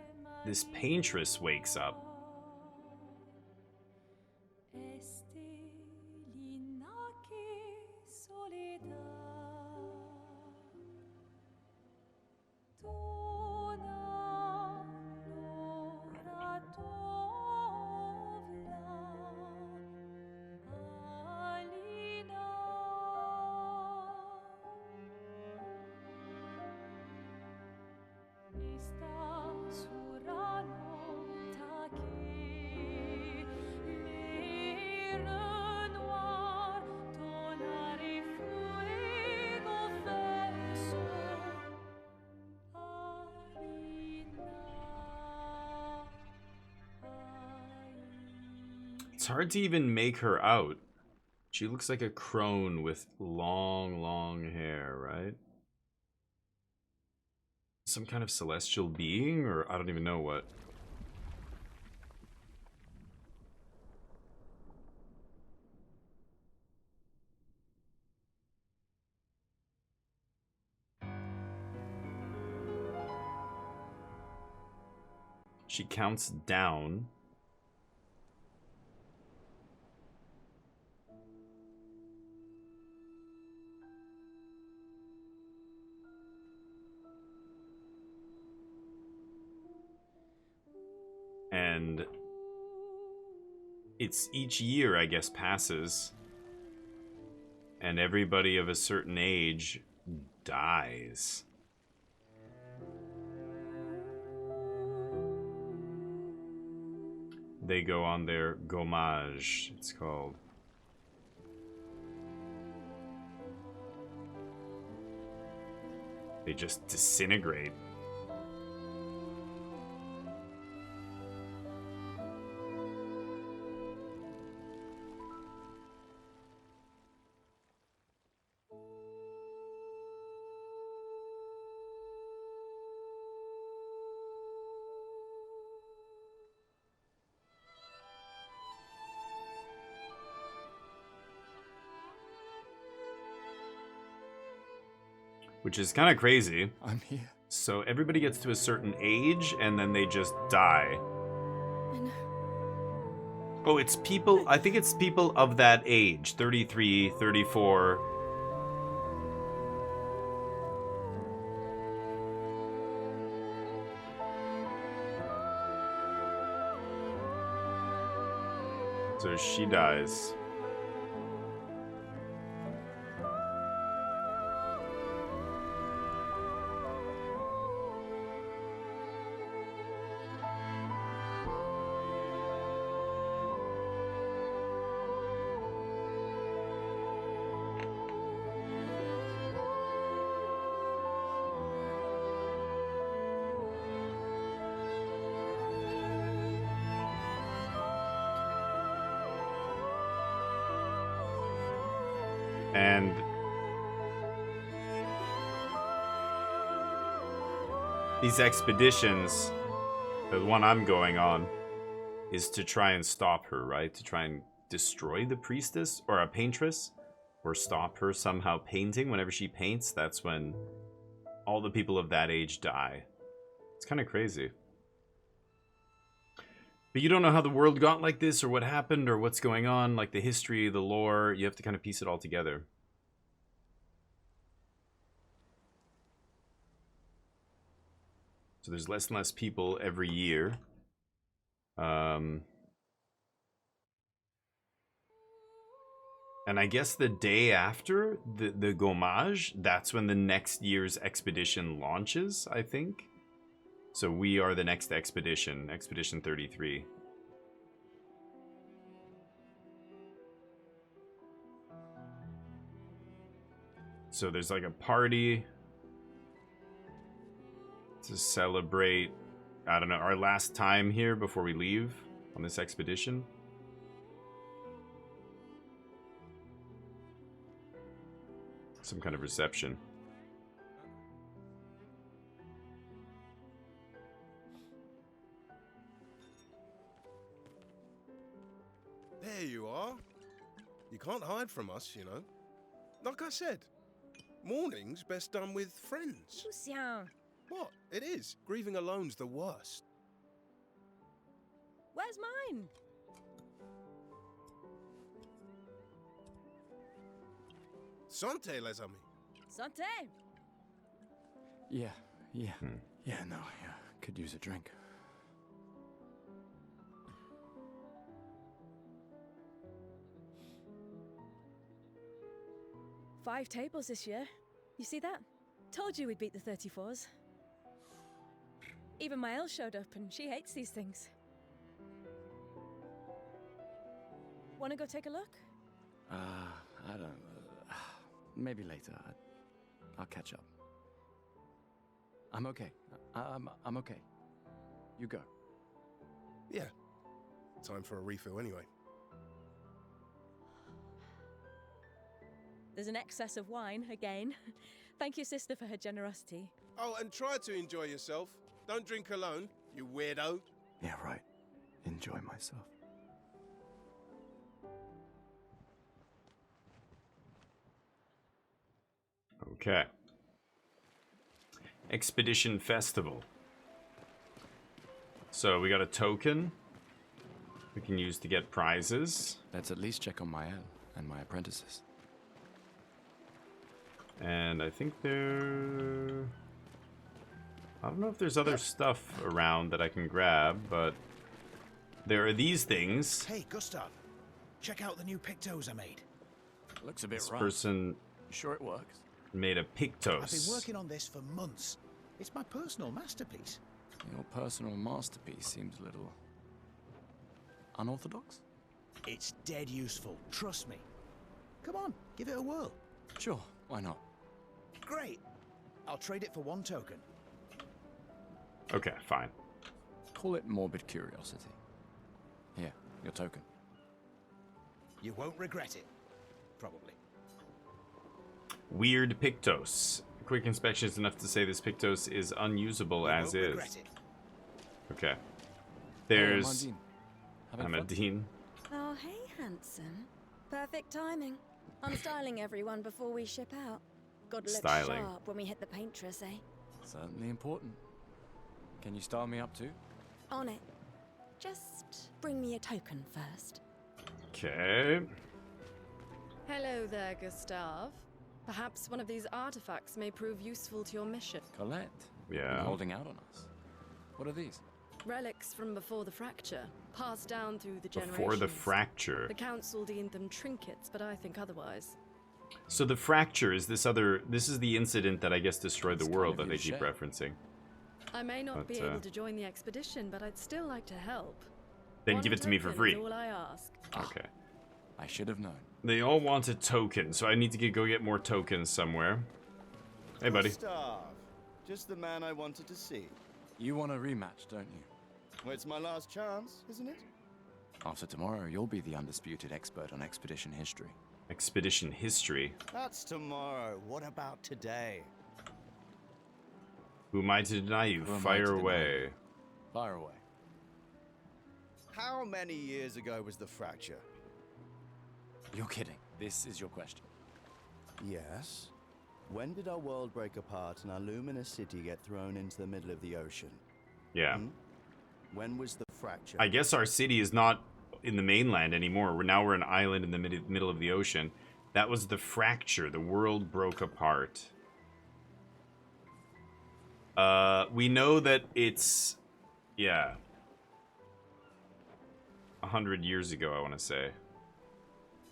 S1: this paintress wakes up. It's hard to even make her out. She looks like a crone with long, long hair, right? Some kind of celestial being, or I don't even know what. She counts down. And it's each year, I guess, passes. And everybody of a certain age dies. They go on their gommage, it's called. They just disintegrate. Which is kind of crazy.
S3: I'm here.
S1: So everybody gets to a certain age and then they just die.
S5: I know.
S1: Oh, it's people, I think it's people of that age, 33, 34. So she dies. And these expeditions, the one I'm going on, is to try and stop her, right? To try and destroy the priestess or a paintress, or stop her somehow painting. Whenever she paints, that's when all the people of that age die. It's kind of crazy. But you don't know how the world got like this, or what happened, or what's going on, like the history, the lore. You have to kind of piece it all together. So there's less and less people every year. And I guess the day after the Gommage, that's when the next year's expedition launches, I think. So we are the next expedition, Expedition 33. So there's like a party to celebrate, I don't know, our last time here before we leave on this expedition. Some kind of reception.
S13: There you are. You can't hide from us, you know. Like I said, mourning's best done with friends.
S6: Lucien,
S13: What? It is. Grieving alone's the worst.
S6: where's mine?
S13: Santé, les amis.
S6: Santé.
S3: Yeah. Yeah, no, yeah. Could use a drink.
S6: Five tables this year. You see that? Told you we'd beat the 34s. Even my Elle showed up, and she hates these things. Wanna go take a look?
S3: I don't... maybe later. I'll catch up. I'm okay. I'm okay. You go.
S13: Yeah. Time for a refill anyway.
S6: There's an excess of wine, again. Thank you, sister, for her generosity.
S13: Oh, and try to enjoy yourself. Don't drink alone, you weirdo.
S3: Yeah, right. Enjoy myself.
S1: Okay. Expedition Festival. So we got a token we can use to get prizes.
S3: Let's at least check on my Elle and my apprentices.
S1: And I think there... I don't know if there's other stuff around that I can grab, but there are these things.
S14: Hey, Gustav, check out the new pictos I made.
S3: Looks a bit
S1: This
S3: rough.
S1: person
S3: You sure it works?
S1: made a
S14: I've been
S1: Pictos.
S14: working on this for months. It's my personal masterpiece.
S3: Your personal masterpiece seems a little... unorthodox?
S14: It's dead useful, trust me. Come on, give it a whirl.
S3: Sure, why not?
S14: Great. I'll trade it for one token.
S1: Okay, fine.
S3: Call it morbid curiosity. Here, your token.
S14: You won't regret it. Probably.
S1: Weird Pictos. Quick inspection is enough to say this Pictos is unusable
S14: You
S1: as
S14: won't
S1: is.
S14: regret it.
S1: Okay.
S3: Hey,
S1: There's
S3: Amandine. Having fun?
S1: Amandine.
S5: Oh, hey, handsome. Perfect timing. I'm styling everyone before we ship out. Gotta look
S1: Styling.
S5: sharp when we hit the paintress, eh?
S3: Certainly important. Can you style me up too?
S5: On it. Just bring me a token first.
S1: Okay.
S15: Hello there, Gustav. Perhaps one of these artifacts may prove useful to your mission.
S3: Colette.
S1: Yeah.
S3: Been holding out on us. What are these?
S15: Relics from before the fracture, passed down through the generations.
S1: Before the fracture.
S15: The council deemed them trinkets, but I think otherwise.
S1: So the fracture is this other... This is the incident that I guess destroyed the
S3: It's
S1: world
S3: kind
S1: that
S3: of
S1: they keep
S3: your
S1: referencing.
S15: I may not
S1: But,
S15: be able to join the expedition, but I'd still like to help.
S1: Then
S15: One
S1: give it to me for
S15: token
S1: free.
S15: is all I ask.
S1: Okay.
S3: I should have known.
S1: They all want a token, so I need to go get more tokens somewhere. Hey, buddy.
S16: Gustav, just the man I wanted to see.
S3: You want a rematch, don't you?
S16: Well, it's my last chance, isn't it?
S3: After tomorrow, you'll be the undisputed expert on expedition history.
S1: Expedition history.
S16: That's tomorrow. What about today?
S1: Who am I to deny you?
S3: Who am I
S1: Fire
S3: to deny
S1: away.
S3: you? Fire away.
S16: How many years ago was the fracture?
S3: You're kidding. This is your question.
S16: Yes. When did our world break apart and our luminous city get thrown into the middle of the ocean?
S1: Yeah.
S16: When was the fracture?
S1: I guess our city is not in the mainland anymore. We're an island in the middle of the ocean. That was the fracture. The world broke apart. We know that it's, yeah, 100 years ago, I want to say.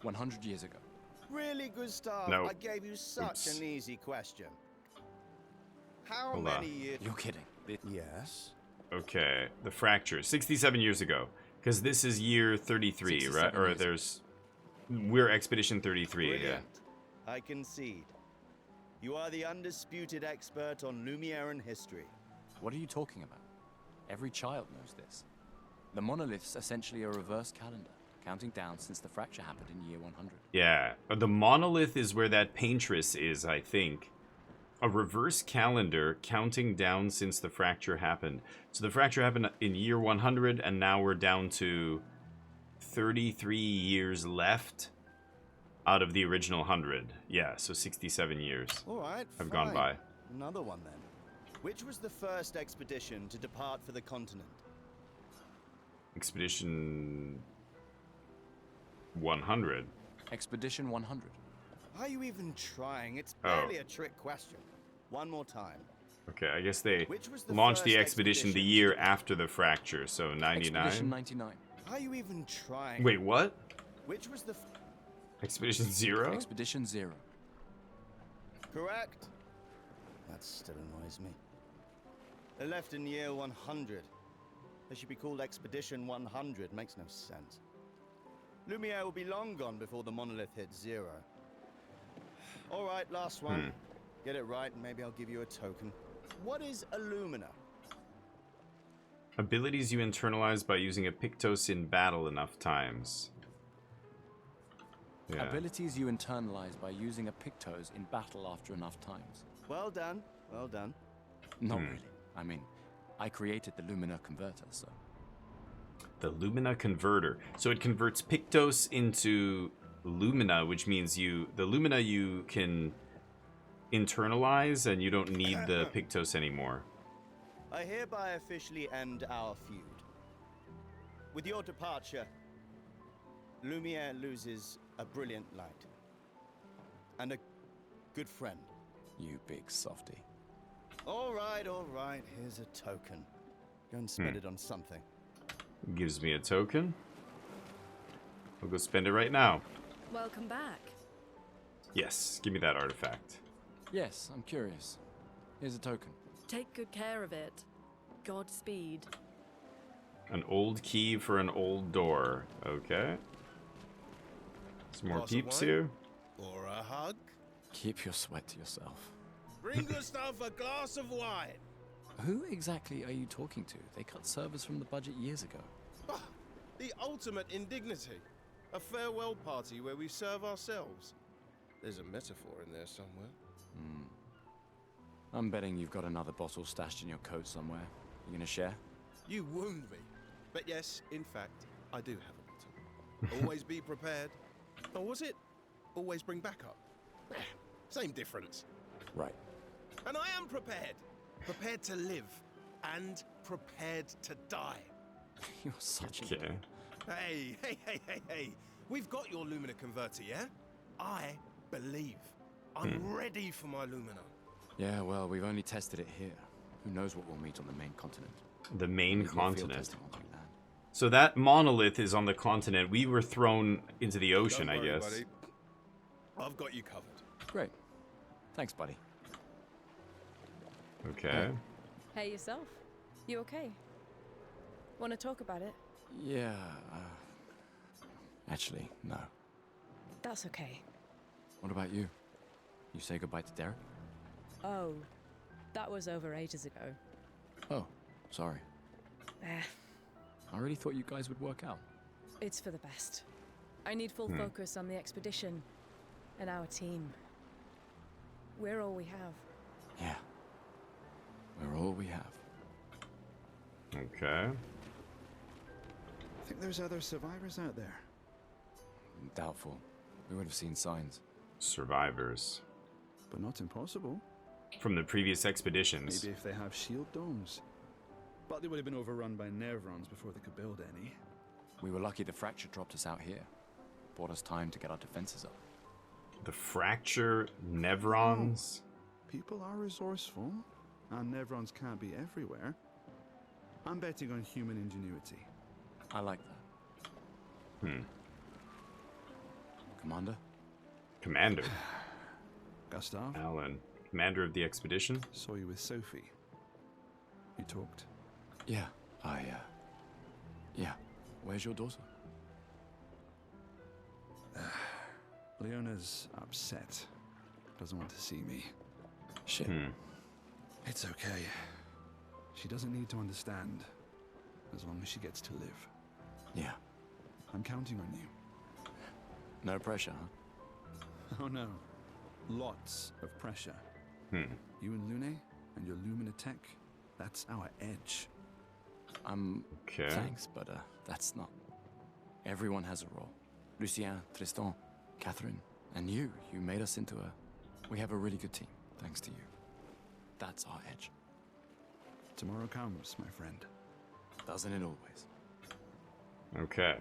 S3: 100 years ago.
S16: Really, Gustav?
S1: No.
S16: I gave you such
S1: Oops.
S16: an easy question. How
S1: Hold
S16: many
S1: on.
S16: years?
S3: You're kidding.
S16: Yes.
S1: Okay, the fracture, 67 years ago. Because this is year 33, right? Or there's... We're Expedition 33,
S16: Brilliant.
S1: yeah.
S16: I concede. You are the undisputed expert on Lumiere history.
S3: What are you talking about? Every child knows this. The monolith's essentially a reverse calendar, counting down since the fracture happened in year 100.
S1: Yeah, the monolith is where that paintress is, I think. A reverse calendar counting down since the fracture happened. So the fracture happened in year 100, and now we're down to 33 years left out of the original 100. Yeah, so 67 years
S16: All right,
S1: have gone by.
S16: Another one then. Which was the first expedition to depart for the continent?
S1: Expedition 100.
S3: Expedition 100.
S16: Are you even trying? It's
S1: Oh.
S16: barely a trick question. One more time.
S1: Okay, I guess they
S16: Which was the
S1: launched the
S16: first
S1: expedition the year after the fracture, so 99.
S3: Expedition 99.
S16: Are you even trying?
S1: Wait, what?
S16: Which was the
S1: Expedition 0?
S3: Expedition 0.
S16: correct? That still annoys me. They left in year 100. They should be called Expedition 100. Makes no sense. Lumiere will be long gone before the monolith hits 0. All right, last one. Get it right, and maybe I'll give you a token. What is Illumina?
S1: Abilities you internalize by using a Pictos in battle enough times. Yeah.
S3: Abilities you internalize by using a Pictos in battle after enough times.
S16: Well done. Well done.
S3: Not really. I mean, I created the Lumina converter, so...
S1: The Lumina converter. So it converts Pictos into Lumina, which means the Lumina you can internalize and you don't need the Pictos anymore.
S16: I hereby officially end our feud. With your departure, Lumiere loses a brilliant light. And a good friend.
S3: You big softy.
S16: All right. Here's a token. Go and spend it on something.
S1: Gives me a token. I'll go spend it right now.
S15: Welcome back.
S1: Yes, give me that artifact.
S3: Yes, I'm curious. Here's a token.
S15: Take good care of it. Godspeed.
S1: An old key for an old door. Okay. Some more
S13: Glass of
S1: peeps
S13: wine?
S1: here.
S13: Or a hug?
S3: Keep your sweat to yourself.
S13: Bring Gustav a glass of wine.
S3: Who exactly are you talking to? They cut servers from the budget years ago.
S13: Ah, the ultimate indignity. A farewell party where we serve ourselves. There's a metaphor in there somewhere.
S3: I'm betting you've got another bottle stashed in your coat somewhere. You gonna share?
S13: You wound me. But yes, in fact, I do have a bottle. Always be prepared. Or was it always bring backup? Same difference.
S3: Right.
S13: And I am prepared. Prepared to live. And prepared to die.
S3: You're such
S1: Okay.
S13: Hey. We've got your Lumina converter, yeah? I believe. I'm ready for my Lumina.
S3: Yeah, well, we've only tested it here. Who knows what we'll meet on the main continent?
S1: The main
S3: Need more field
S1: continent.
S3: testing once we land.
S1: So that monolith is on the continent. We were thrown into the ocean,
S13: Don't worry,
S1: I guess.
S13: buddy. I've got you covered.
S3: Great. Thanks, buddy.
S1: Okay.
S6: Hey, yourself. You okay? Want to talk about it?
S3: Yeah, actually, no.
S6: That's okay.
S3: What about you? You say goodbye to Derek?
S6: Oh, that was over ages ago.
S3: Oh, sorry.
S6: Eh,
S3: I really thought you guys would work out.
S6: it's for the best. I need full focus on the expedition and our team. We're all we have.
S3: Yeah. We're all we have.
S1: Okay.
S8: I think there's other survivors out there.
S3: Doubtful. We would have seen signs.
S1: Survivors.
S8: But not impossible.
S1: From the previous expeditions.
S8: Maybe if they have shield domes. But they would have been overrun by Nevrons before they could build any.
S3: We were lucky the fracture dropped us out here. Bought us time to get our defenses up.
S1: The fracture, Nevrons.
S8: People are resourceful. and Nevrons can't be everywhere. I'm betting on human ingenuity.
S3: I like that. Commander?
S1: Commander.
S8: Gustav?
S1: Alan. Commander of the expedition?
S8: Saw you with Sophie. You talked.
S3: Yeah, yeah. Where's your daughter?
S8: Leona's upset. Doesn't want to see me.
S3: Shit.
S8: It's okay. She doesn't need to understand, as long as she gets to live.
S3: Yeah.
S8: I'm counting on you.
S3: No pressure, huh?
S8: Oh no. Lots of pressure.
S1: Hmm.
S8: You and Lune and your Lumina tech, that's our edge.
S1: Okay.
S3: Thanks, but that's not. Everyone has a role. Lucien, Tristan, Catherine, and you. You made us into a... We have a really good team, thanks to you. That's our edge.
S8: Tomorrow comes, my friend.
S3: Doesn't it always?
S1: Okay.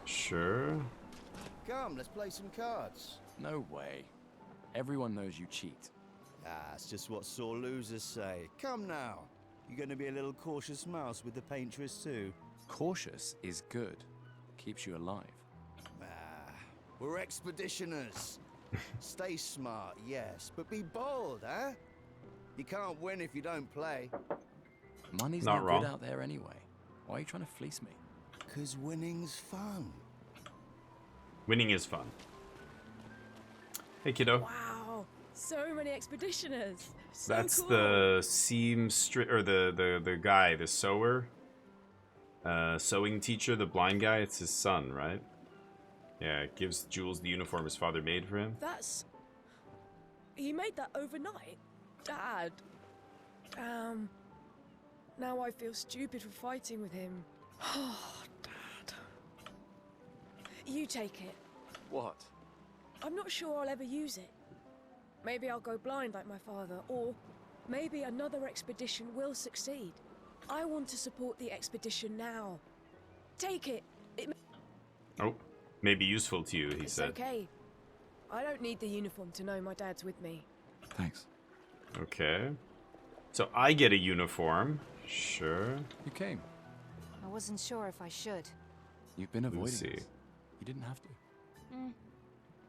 S1: Sure.
S16: Come, let's play some cards.
S3: No way. Everyone knows you cheat.
S16: Ah, it's just what sore losers say. Come now. You're going to be a little cautious mouse with the paintress too.
S3: Cautious is good. Keeps you alive.
S16: Ah, we're expeditioners. Stay smart, yes, but be bold, huh? You can't win if you don't play.
S3: Money's
S1: Not
S3: not
S1: wrong.
S3: good out there anyway. Why are you trying to fleece me?
S16: 'Cause winning's fun.
S1: Winning is fun. Hey, kiddo.
S6: Wow, so many expeditioners. So
S1: That's
S6: cool.
S1: the seamstress, or the guy, the sewer. Sewing teacher, the blind guy. It's his son, right? Yeah, it gives Jules the uniform his father made for him.
S6: That's... He made that overnight? Dad. Damn. Now I feel stupid for fighting with him. Oh, Dad. You take it.
S3: What?
S6: I'm not sure I'll ever use it. Maybe I'll go blind like my father, or maybe another expedition will succeed. I want to support the expedition now. Take it.
S1: Oh, may be useful to you, he
S6: It's
S1: said.
S6: okay. I don't need the uniform to know my dad's with me.
S3: Thanks.
S1: Okay. So I get a uniform. Sure.
S3: You came.
S17: I wasn't sure if I should.
S3: You've been avoiding
S1: Lucy.
S3: us. You didn't have to.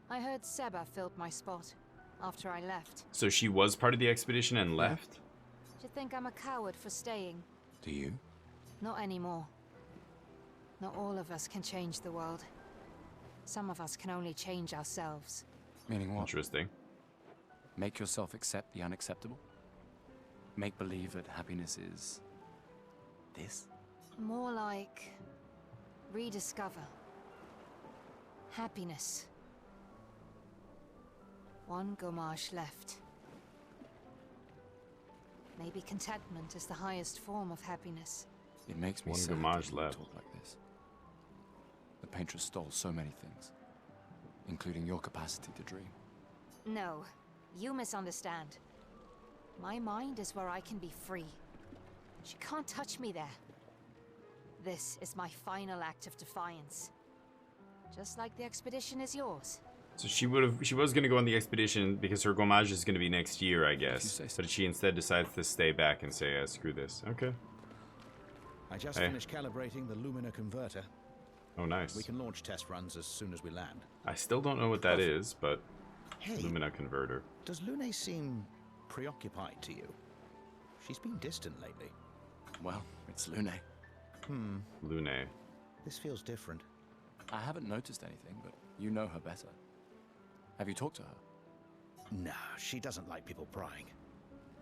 S17: I heard Seba filled my spot after I left.
S1: So she was part of the expedition and left?
S17: Do you think I'm a coward for staying?
S3: Do you?
S17: Not anymore. Not all of us can change the world. Some of us can only change ourselves.
S3: Meaning what?
S1: Interesting.
S3: Make yourself accept the unacceptable? Make believe that happiness is... this?
S17: More like... rediscover. Happiness. One Gommage left. Maybe contentment is the highest form of happiness.
S3: It makes me
S1: One
S3: sad
S1: Gommage
S3: that you
S1: left.
S3: talk like this. The paintress stole so many things, including your capacity to dream.
S17: No, you misunderstand. My mind is where I can be free. She can't touch me there. This is my final act of defiance. Just like the expedition is yours.
S1: So she was going to go on the expedition because her Gommage is going to be next year, I guess. But she instead decides to stay back and say, screw this. Okay.
S14: I just
S1: Hey.
S14: finished calibrating the Lumina converter.
S1: Oh, nice.
S14: We can launch test runs as soon as we land.
S1: I still don't know what that is, but
S14: Hey.
S1: Lumina converter.
S14: Does Lune seem preoccupied to you? She's been distant lately.
S3: Well, it's Lune.
S1: Lune.
S14: This feels different.
S3: I haven't noticed anything, but you know her better. Have you talked to her?
S14: No, she doesn't like people prying.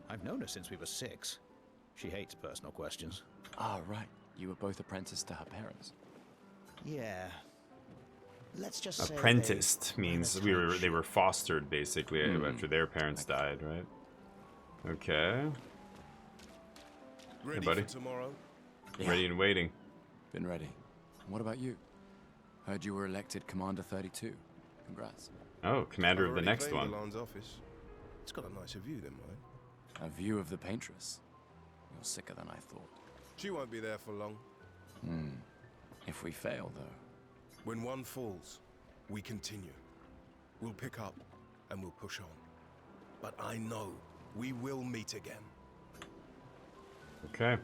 S14: I've known her since we were 6. She hates personal questions.
S3: Ah, right. You were both apprenticed to her parents.
S14: Yeah. Let's just say
S1: Apprenticed means they were fostered basically after their parents died, right? Okay.
S13: Ready
S1: Hey, buddy.
S13: for tomorrow?
S1: Ready and waiting.
S3: Been ready. What about you? Heard you were elected Commander 32. Congrats.
S1: Oh, commander
S13: I've
S1: of the
S13: already
S1: next
S13: claimed
S1: one.
S13: Milan's office. It's got a nicer view than mine.
S3: A view of the paintress. You're sicker than I thought.
S13: She won't be there for long.
S3: If we fail, though.
S13: When one falls, we continue. We'll pick up and we'll push on. But I know
S11: We will meet again.
S1: Okay.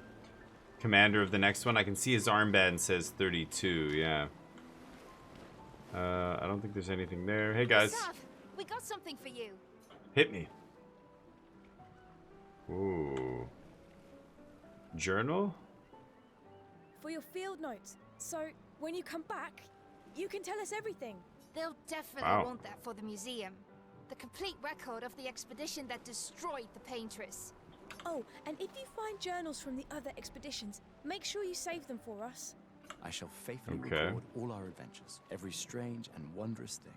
S1: Commander of the next one. I can see his armband says 32. Yeah. I don't think there's anything there. Hey guys.
S17: Gustav, we got something for you.
S1: Hit me. Ooh. Journal?
S6: For your field notes. So, when you come back, you can tell us everything.
S2: They'll definitely
S1: Wow.
S2: want that for the museum. The complete record of the expedition that destroyed the Paintress.
S6: Oh, and if you find journals from the other expeditions, make sure you save them for us.
S3: I shall faithfully
S1: Okay.
S3: record all our adventures, every strange and wondrous thing.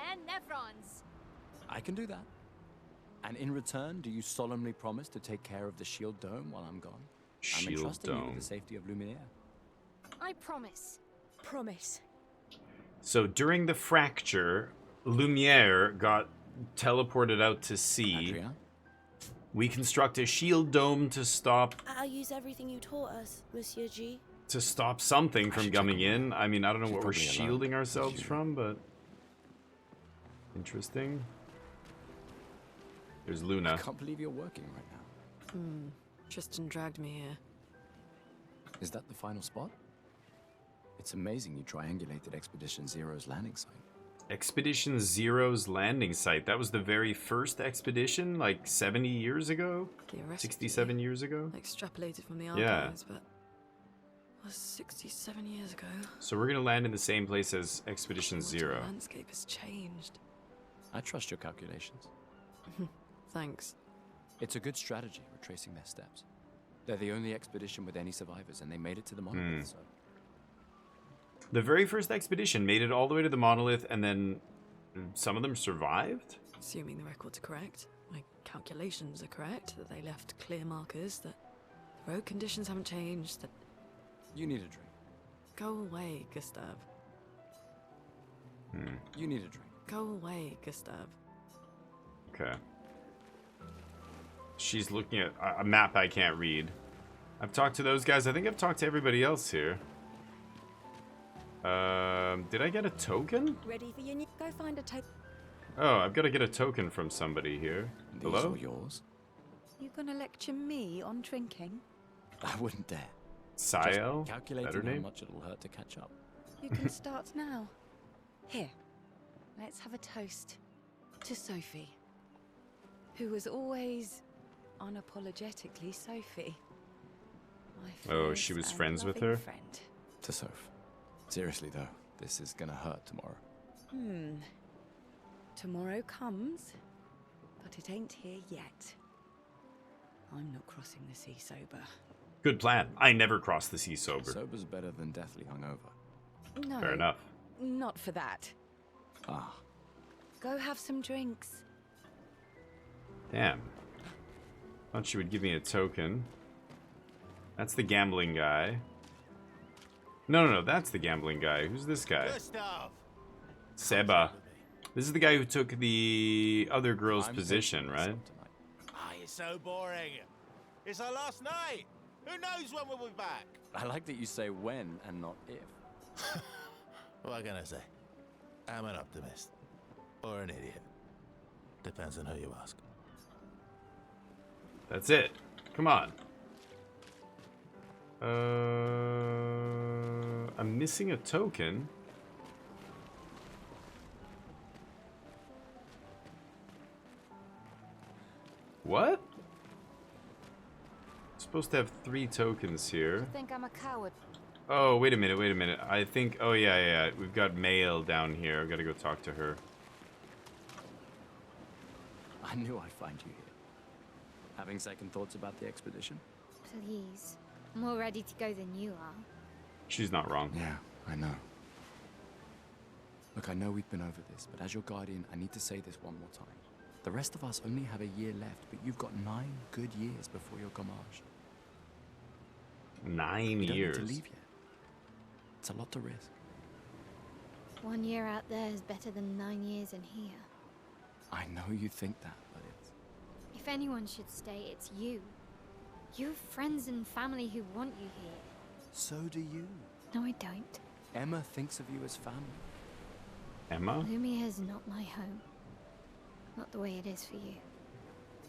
S17: And Nevrons.
S3: I can do that. And in return, do you solemnly promise to take care of the Shield Dome while I'm gone? I'm
S1: Shield
S3: entrusting you
S1: Dome.
S3: with the safety of Luminaire.
S2: I promise.
S6: Promise.
S1: So during the fracture, Lumiere got teleported out to sea.
S3: Adrien?
S1: We construct a shield dome to stop
S18: I'll use everything you taught us, Monsieur G.
S1: something from coming in. I mean, I don't know
S3: She's
S1: what we're
S3: probably alone.
S1: shielding ourselves from, but interesting. There's
S3: I
S1: Luna.
S3: can't believe you're working right now.
S15: Tristan dragged me here.
S3: Is that the final spot? It's amazing you triangulated Expedition Zero's landing site.
S1: Expedition Zero's landing site. That was the very first expedition, like 70 years ago?
S15: Theoretically,
S1: 67 years ago?
S15: Extrapolated from the
S1: Yeah.
S15: archives, but was 67 years ago.
S1: So we're gonna land in the same place as Expedition
S15: The
S1: Zero.
S15: landscape has changed.
S3: I trust your calculations.
S15: Thanks.
S3: It's a good strategy, retracing their steps. They're the only expedition with any survivors, and they made it to the monolith, so...
S1: The very first expedition made it all the way to the monolith, and then some of them survived?
S15: Assuming the records are correct, my calculations are correct, that they left clear markers, that the road conditions haven't changed, that...
S3: You need a drink.
S15: Go away, Gustav.
S3: You need a drink.
S15: Go away, Gustav.
S1: Okay. She's looking at a map I can't read. I've talked to those guys. I think I've talked to everybody else here. Did I get a token?
S18: Ready for your new... Go find a token.
S1: Oh, I've got to get a token from somebody here.
S3: These
S1: Hello?
S3: are yours.
S9: You gonna lecture me on drinking?
S3: I wouldn't dare.
S1: Sael?
S3: Just calculating
S1: Better
S3: how
S1: name?
S3: much it'll hurt to catch up.
S9: You can start now. Here, let's have a toast to Sophie, who was always unapologetically Sophie. My
S1: Oh,
S9: fierce
S1: she was
S9: and
S1: friends with
S9: loving
S1: her?
S9: Friend.
S3: To Soph. Seriously though, this is gonna hurt tomorrow.
S9: Tomorrow comes, but it ain't here yet. I'm not crossing the sea sober.
S1: Good plan. I never cross the sea sober.
S3: Sober's better than deathly hungover.
S9: No.
S1: Fair enough.
S9: Not for that.
S3: Ah.
S9: Go have some drinks.
S1: Damn. Thought she would give me a token. That's the gambling guy. No, that's the gambling guy. Who's this guy?
S11: Gustav!
S1: Seba. This is the guy who took the other girl's
S3: I'm
S1: position,
S3: taking
S1: right?
S3: myself tonight.
S11: Ah, you're so boring. It's our last night. Who knows when we'll be back?
S3: I like that you say when and not if.
S11: What can I say? I'm an optimist. Or an idiot. Depends on who you ask.
S1: That's it. Come on. I'm missing a token. What? Supposed to have 3 tokens here.
S2: You think I'm a coward?
S1: Oh, wait a minute. I think, oh yeah. We've got Mail down here. I've got to go talk to her.
S3: I knew I'd find you here. Having second thoughts about the expedition?
S2: Please. I'm more ready to go than you are.
S1: She's not wrong.
S3: Yeah, I know. Look, I know we've been over this, but as your guardian, I need to say this one more time. The rest of us only have a year left, but you've got 9 good years before your gommage.
S1: 9
S3: You don't
S1: years.
S3: need to leave yet. It's a lot to risk.
S2: 1 year out there is better than 9 years in here.
S3: I know you think that, but it's...
S2: If anyone should stay, it's you. You have friends and family who want you here.
S3: So do you.
S2: No, I don't.
S3: Emma thinks of you as family.
S1: Emma?
S2: Lumiere's not my home. Not the way it is for you.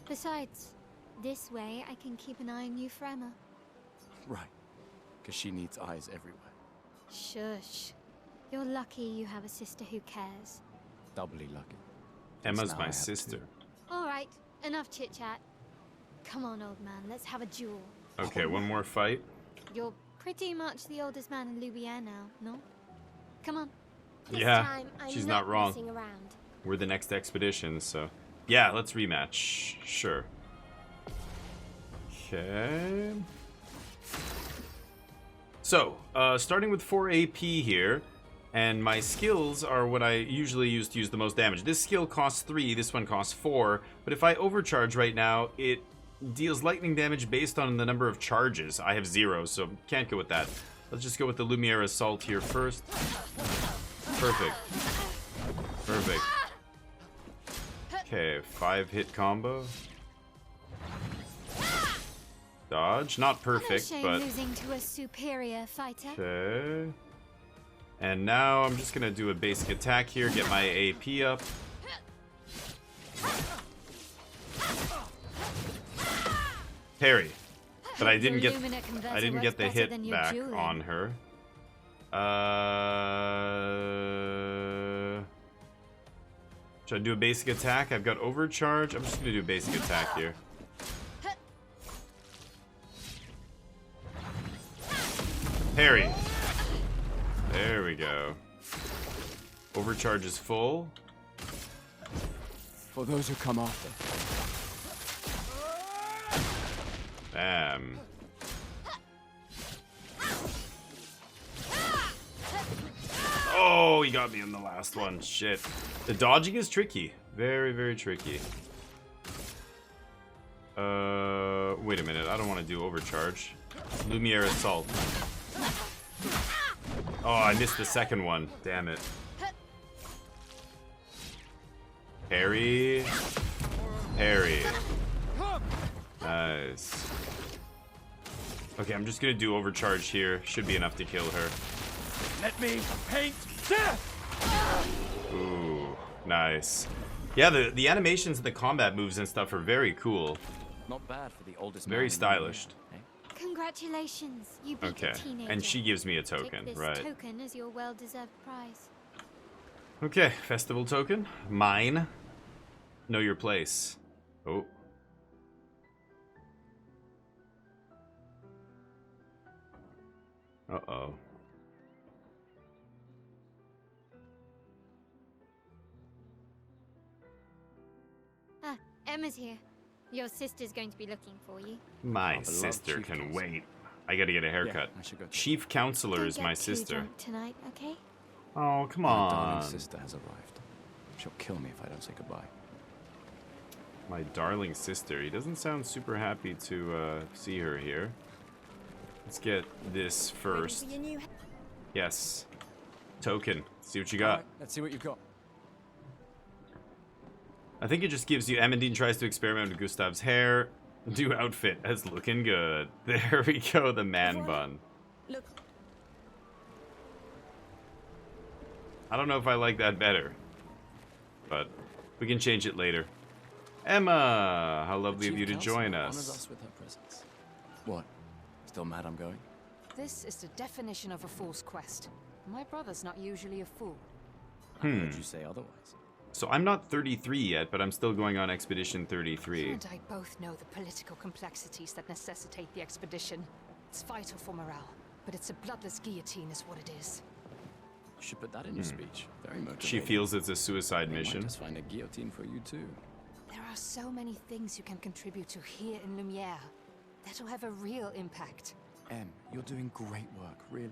S2: Besides, this way I can keep an eye on you forever.
S3: Right. Because she needs eyes everywhere.
S2: Shush. You're lucky you have a sister who cares.
S3: Doubly lucky.
S1: Emma's
S3: Now I
S1: my
S3: have
S1: sister.
S3: two.
S2: Alright, enough chit-chat. Come on, old man, let's have a duel.
S1: Okay, one more fight.
S2: You're pretty much the oldest man in Louvier now, no? Come on.
S4: This
S1: Yeah,
S4: time, I'm
S1: she's
S4: not
S1: not wrong.
S4: messing around.
S1: We're the next expedition, so yeah, let's rematch. Sure. Okay. So, starting with 4 AP here, and my skills are what I usually use to use the most damage. This skill costs 3, this one costs 4, but if I overcharge right now, it deals lightning damage based on the number of charges. I have 0, so can't go with that. Let's just go with the Lumiere Assault here first. Perfect. Perfect. Okay, 5-hit combo. Dodge. Not perfect,
S2: No shame
S1: but...
S2: losing to a superior fighter.
S1: Okay. And now I'm just gonna do a basic attack here, get my AP up. Parry. But I didn't get the hit back on her. Should I do a basic attack? I've got overcharge. I'm just gonna do a basic attack here. Parry. There we go. Overcharge is full.
S3: For those who come after.
S1: Bam. Oh, he got me in the last one. Shit. The dodging is tricky. Very, very tricky. Wait a minute. I don't want to do overcharge. Lumiere Assault. Oh, I missed the second one. Damn it. Parry. Parry. Nice. Okay, I'm just gonna do overcharge here. Should be enough to kill her.
S12: Let me paint death!
S1: Ooh, nice. Yeah, the animations and the combat moves and stuff are very cool.
S3: Not bad for the oldest
S1: Very
S3: man
S1: stylish.
S2: Congratulations, you beat
S1: Okay,
S2: the teenager.
S1: and she gives me a token,
S2: Take this
S1: right?
S2: token as your well-deserved prize.
S1: Okay, festival token. Mine. Know your place. Oh. Uh-oh.
S2: Ah, Emma's here. Your sister's going to be looking for you.
S1: My sister can wait. I gotta get a haircut.
S3: I should go.
S1: Chief Counselor is my
S2: Don't get too
S1: sister.
S2: drunk tonight, okay?
S1: Oh, come
S3: My
S1: on.
S3: darling sister has arrived. She'll kill me if I don't say goodbye.
S1: My darling sister. He doesn't sound super happy to see her here. Let's get this first. Yes. Token. See what you got.
S3: Right, let's see what you've got.
S1: I think it just gives you... Amandine tries to experiment with Gustav's hair. New outfit as looking good. There we go, the man bun.
S6: Look.
S1: I don't know if I like that better. But we can change it later. Emma! How lovely of you to join
S3: Honors
S1: us.
S3: us with her presence. What? Still mad I'm going?
S17: This is the definition of a fool's quest. My brother's not usually a fool.
S3: I heard you say otherwise.
S1: So I'm not 33 yet, but I'm still going on Expedition 33.
S17: You and I both know the political complexities that necessitate the expedition. It's vital for morale, but it's a bloodless guillotine is what it is.
S3: You should put that in your speech. Very motivating.
S1: She feels it's a suicide
S3: They might
S1: mission.
S3: just find a guillotine for you too.
S17: There are so many things you can contribute to here in Lumiere that'll have a real impact.
S3: Em, you're doing great work, really.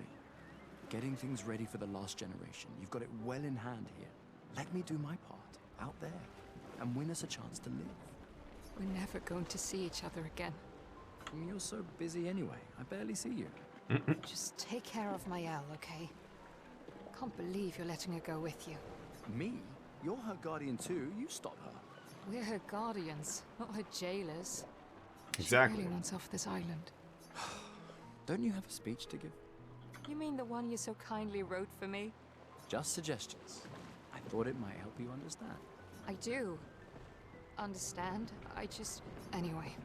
S3: Getting things ready for the last generation. You've got it well in hand here. Let me do my part, out there, and win us a chance to live.
S17: We're never going to see each other again.
S3: You're so busy anyway. I barely see you.
S17: Just take care of Mael, okay? Can't believe you're letting her go with you.
S3: Me? You're her guardian too. You stop her.
S17: We're her guardians, not her jailers.
S1: Exactly.
S17: She really wants off this island.
S3: Don't you have a speech to give?
S17: You mean the one you so kindly wrote for me?
S3: Just suggestions. I thought it might help you understand.
S17: I do. understand. I just... Anyway.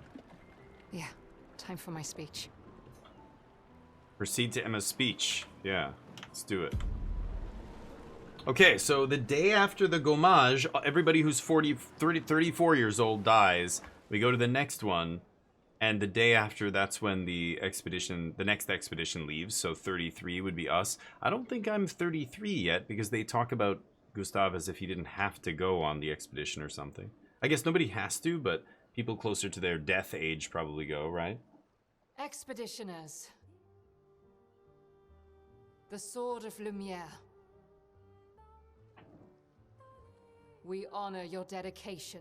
S17: Yeah, time for my speech.
S1: Proceed to Emma's speech. Yeah, let's do it. Okay, so the day after the gommage, everybody who's 34 years old dies. We go to the next one, and the day after, that's when the next expedition leaves, so 33 would be us. I don't think I'm 33 yet, because they talk about Gustav as if he didn't have to go on the expedition or something. I guess nobody has to, but people closer to their death age probably go, right?
S17: Expeditioners. The Sword of Lumiere. We honor your dedication.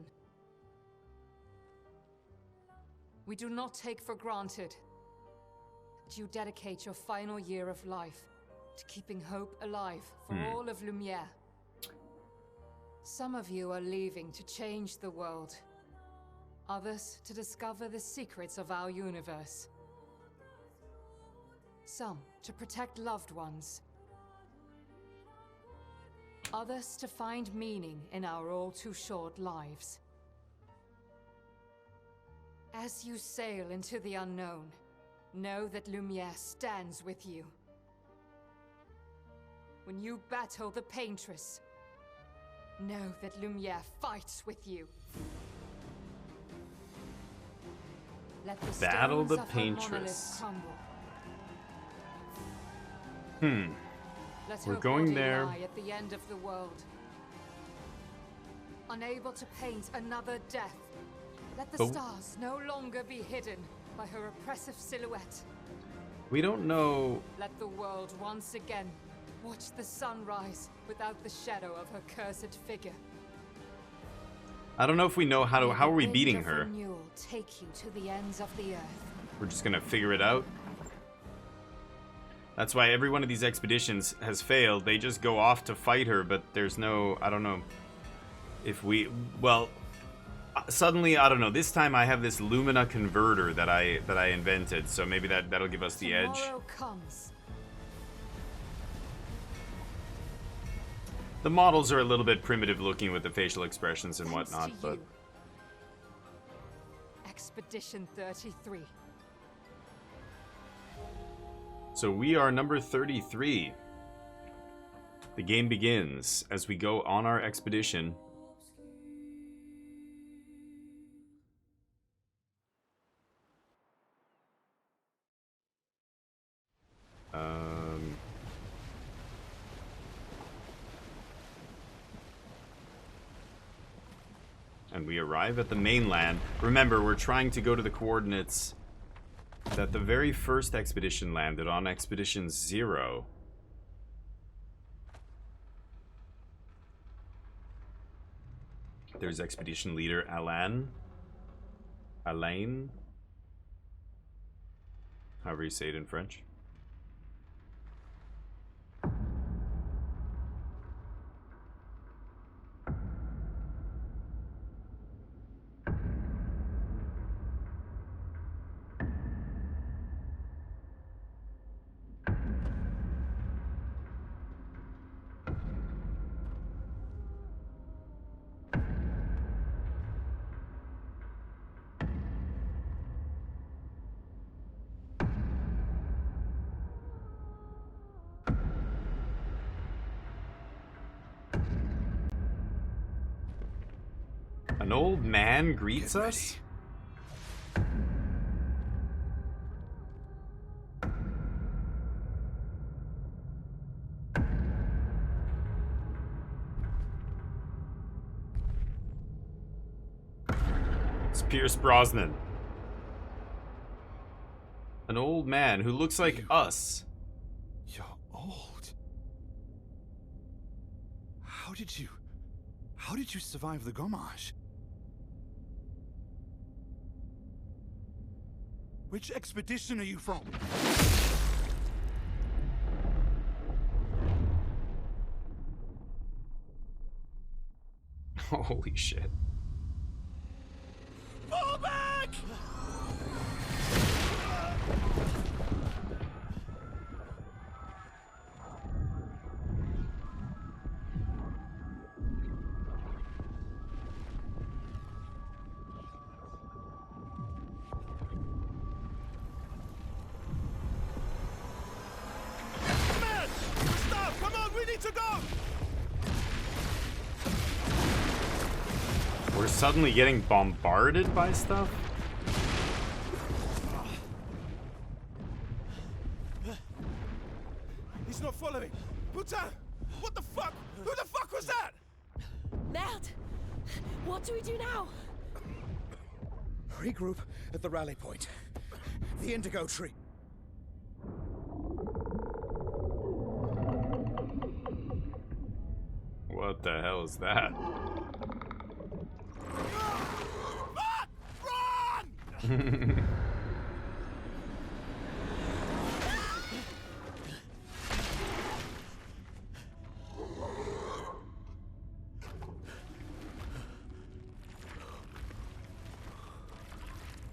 S17: We do not take for granted that you dedicate your final year of life to keeping hope alive for all of Lumiere. Some of you are leaving to change the world. Others to discover the secrets of our universe. Some to protect loved ones. Others to find meaning in our all too short lives. As you sail into the unknown, know that Lumiere stands with you. When you battle the Paintress, know that Lumiere fights with you. Let the
S1: Battle the
S17: stones of her
S1: Paintress.
S17: monolith crumble. Let
S1: We're
S17: her
S1: going
S17: body
S1: there.
S17: lie at the end of the world. Unable to paint another death. Let the
S1: But-
S17: stars no longer be hidden by her oppressive silhouette.
S1: We don't know...
S17: Let the world once again watch the sun rise without the shadow of her cursed figure.
S1: I don't know if we know how
S17: May
S1: are
S17: the
S1: we
S17: wind
S1: beating
S17: of
S1: her?
S17: renewal take you to the ends of the earth.
S1: We're just gonna figure it out. That's why every one of these expeditions has failed. They just go off to fight her, but there's no... I don't know if we... Well, suddenly, I don't know. This time I have this Lumina converter that I invented, so maybe that'll give us the edge.
S17: Tomorrow comes.
S1: The models are a little bit primitive looking with the facial expressions and
S17: Thanks
S1: whatnot,
S17: to
S1: but...
S17: you. Expedition 33.
S1: So we are number 33. The game begins as we go on our expedition. And we arrive at the mainland. Remember, we're trying to go to the coordinates that the very first expedition landed on, Expedition 0. There's expedition leader Alain. However you say it in French. An old man greets us? It's Pierce Brosnan. An old man who looks like us.
S8: You're old. How did you survive the gommage? Which expedition are you from?
S1: Holy shit.
S13: Fall back! to go!
S1: We're suddenly getting bombarded by stuff?
S13: He's not following. Putain! What the fuck? Who the fuck was that?
S6: Merde! What do we do now?
S14: Regroup at the rally point. The indigo tree.
S1: What the hell is that?
S13: Run!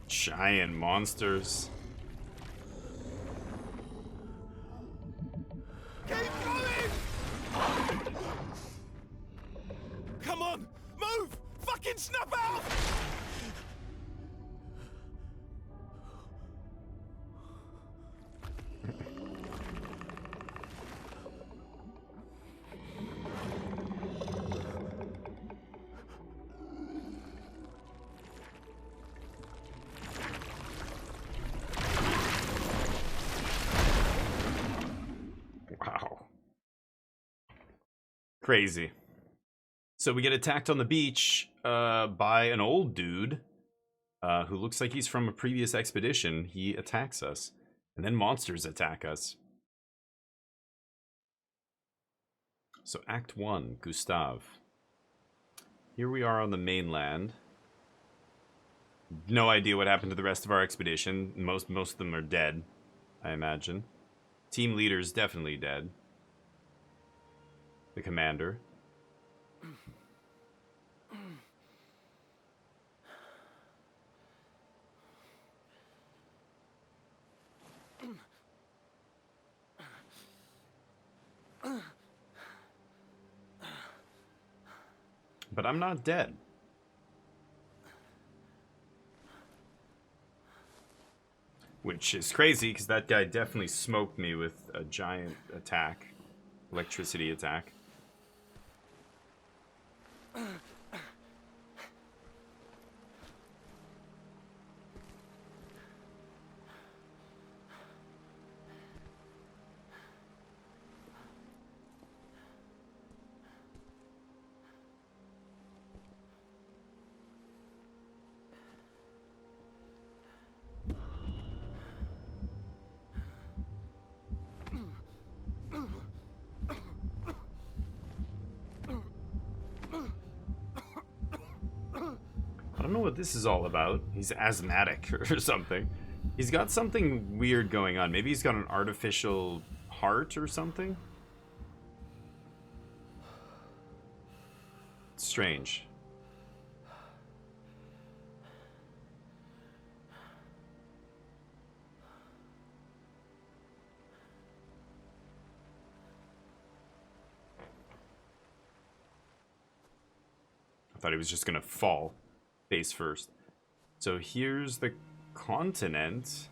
S1: Giant monsters.
S13: Keep going! Come on! Move! Fucking snap out!
S1: Wow. Crazy. So we get attacked on the beach by an old dude who looks like he's from a previous expedition. He attacks us. And then monsters attack us. So Act 1, Gustave. Here we are on the mainland. No idea what happened to the rest of our expedition. Most of them are dead, I imagine. Team leader's definitely dead. The commander. But I'm not dead. Which is crazy, because that guy definitely smoked me with a giant attack. Electricity attack. I don't know what this is all about. He's asthmatic or something. He's got something weird going on. Maybe he's got an artificial heart or something? Strange. I thought he was just gonna fall face first. So here's the continent.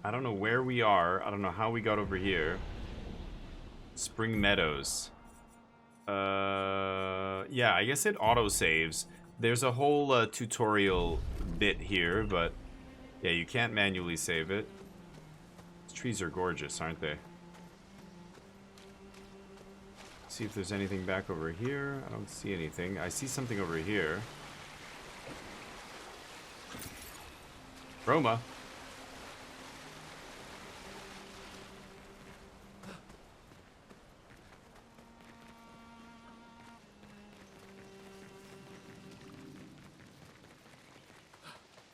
S1: I don't know where we are. I don't know how we got over here. Spring Meadows. Yeah, I guess it auto-saves. There's a whole tutorial bit here, but yeah, you can't manually save it. These trees are gorgeous, aren't they? See if there's anything back over here. I don't see anything. I see something over here. Roma.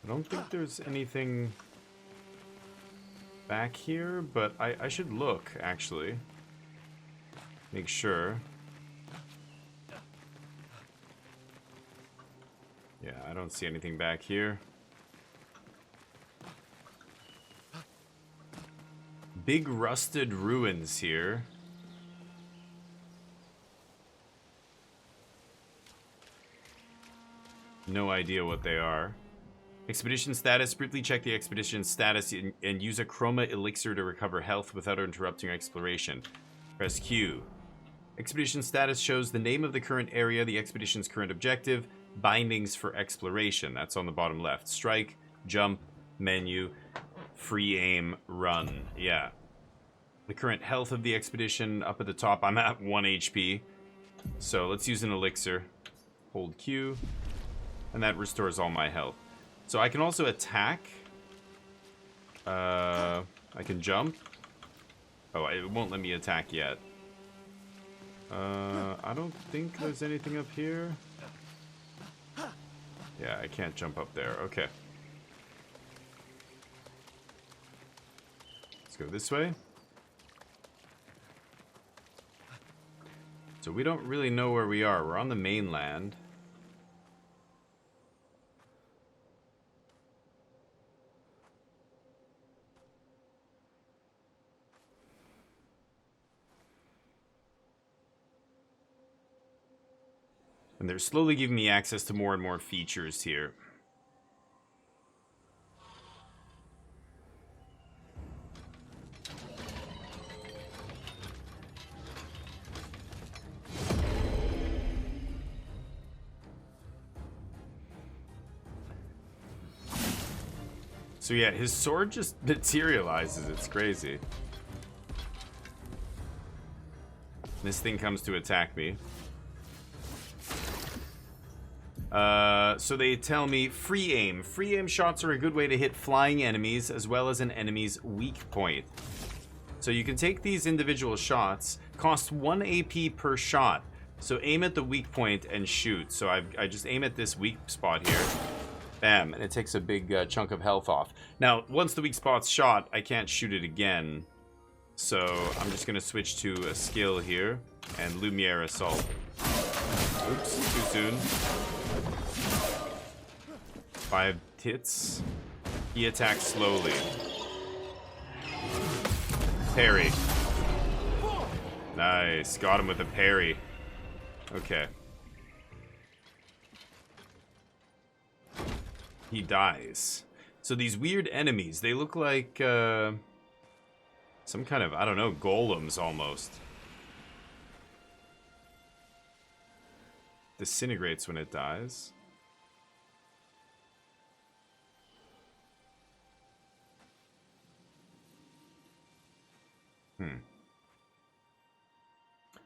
S1: I don't think there's anything back here, but I should look, actually. Make sure. Yeah, I don't see anything back here. Big rusted ruins here. No idea what they are. Expedition status. Briefly check the expedition status and use a chroma elixir to recover health without interrupting exploration. Press Q. Expedition status shows the name of the current area, the expedition's current objective, bindings for exploration. That's on the bottom left. Strike, jump, menu, free aim, run. Yeah. The current health of the expedition up at the top. I'm at 1 HP. So let's use an elixir. Hold Q. And that restores all my health. So I can also attack. I can jump. Oh, it won't let me attack yet. I don't think there's anything up here. Yeah, I can't jump up there. Okay. Let's go this way. So we don't really know where we are. We're on the mainland. And they're slowly giving me access to more and more features here. So yeah, his sword just materializes. It's crazy. This thing comes to attack me. So they tell me free aim. Free aim shots are a good way to hit flying enemies as well as an enemy's weak point. So you can take these individual shots, cost 1 AP per shot. So aim at the weak point and shoot. So I just aim at this weak spot here. Bam, and it takes a big chunk of health off. Now, once the weak spot's shot, I can't shoot it again. So I'm just gonna switch to a skill here and Lumiere Assault. Oops, too soon. 5 hits. He attacks slowly. Parry. Nice, got him with a parry. Okay. He dies. So these weird enemies, they look like some kind of, I don't know, golems almost. Disintegrates when it dies.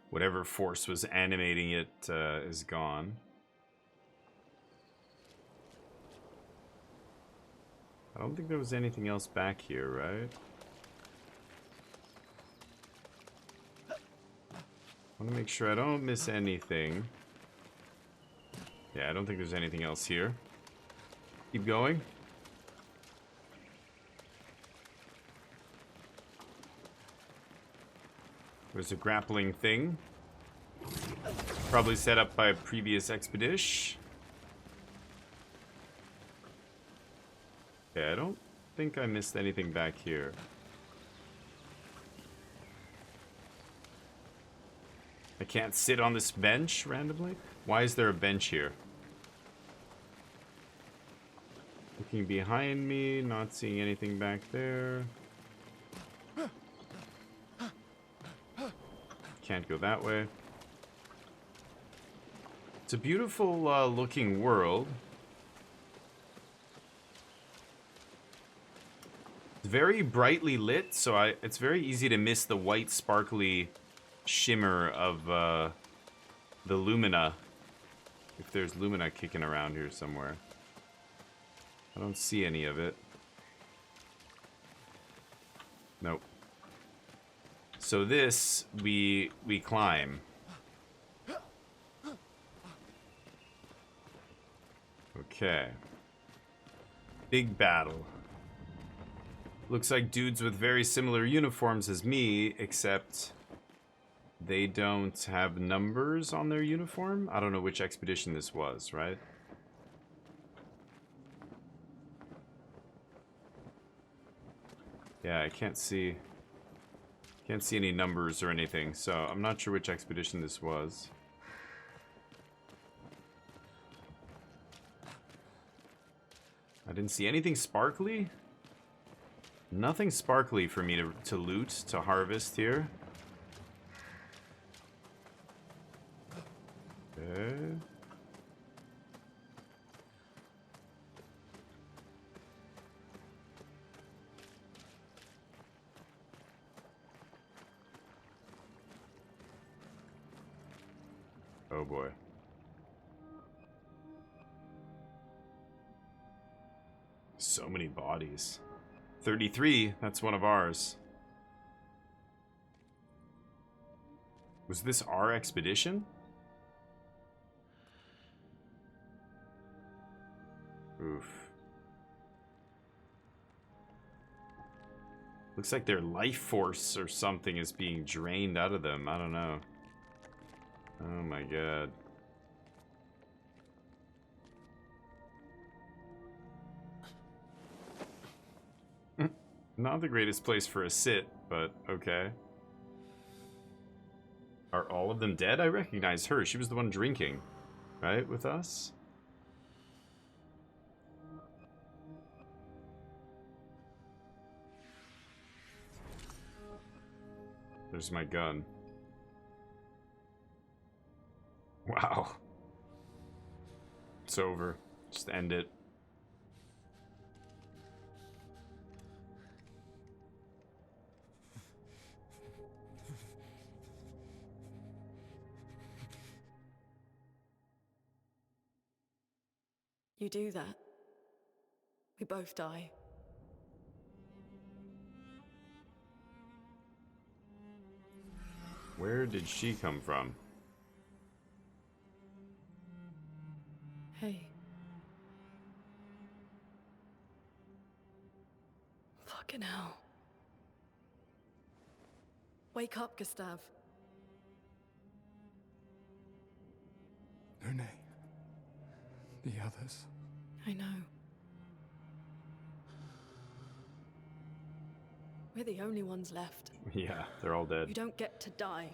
S1: Whatever force was animating it is gone. I don't think there was anything else back here, right? I want to make sure I don't miss anything. Yeah, I don't think there's anything else here. Keep going. There's a grappling thing. Probably set up by a previous expedition. Okay, I don't think I missed anything back here. I can't sit on this bench randomly? Why is there a bench here? Looking behind me, not seeing anything back there. Can't go that way. It's a beautiful looking world. It's very brightly lit, so it's very easy to miss the white sparkly shimmer of the lumina. If there's lumina kicking around here somewhere. I don't see any of it. Nope. So this, we climb. Okay. Big battle. Looks like dudes with very similar uniforms as me, except they don't have numbers on their uniform. I don't know which expedition this was, right? Yeah, I can't see any numbers or anything, so I'm not sure which expedition this was. I didn't see anything sparkly. Nothing sparkly for me to loot, to harvest here. Okay. Oh boy. So many bodies. 33, that's one of ours. Was this our expedition? Oof. Looks like their life force or something is being drained out of them. I don't know. Oh my god. Not the greatest place for a sit, but okay. Are all of them dead? I recognize her. She was the one drinking, right, with us? There's my gun. Wow. It's over. Just end it.
S15: You do that, we both die.
S1: Where did she come from?
S15: Hey. Fucking hell. Wake up, Gustav.
S3: Lune. The others.
S15: I know. We're the only ones left.
S1: Yeah, they're all dead.
S15: You don't get to die.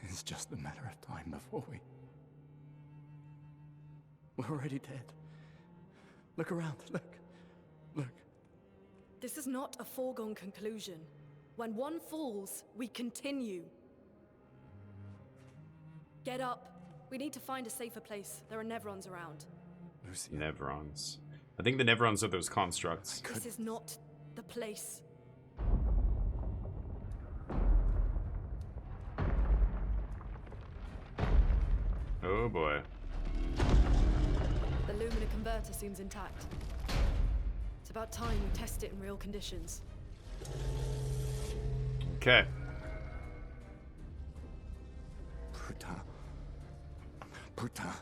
S3: It's just a matter of time before we're already dead. Look around, look.
S15: This is not a foregone conclusion. When one falls, we continue. Get up. We need to find a safer place. There are Nevrons around.
S3: Lucy.
S1: Nevrons. I think the Nevrons are those constructs.
S15: This is not the place.
S1: Oh boy.
S15: The Lumina converter seems intact. It's about time we test it in real conditions.
S1: Okay.
S3: Putain.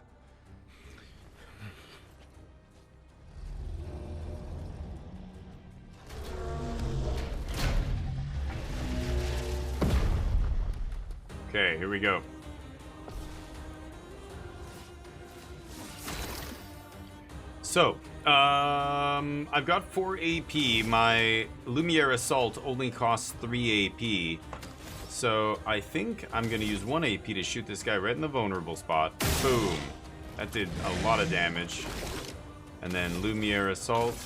S1: Okay, here we go. So, I've got 4 AP. My Lumiere Assault only costs 3 AP. So, I think I'm going to use 1 AP to shoot this guy right in the vulnerable spot. Boom. That did a lot of damage. And then Lumiere Assault.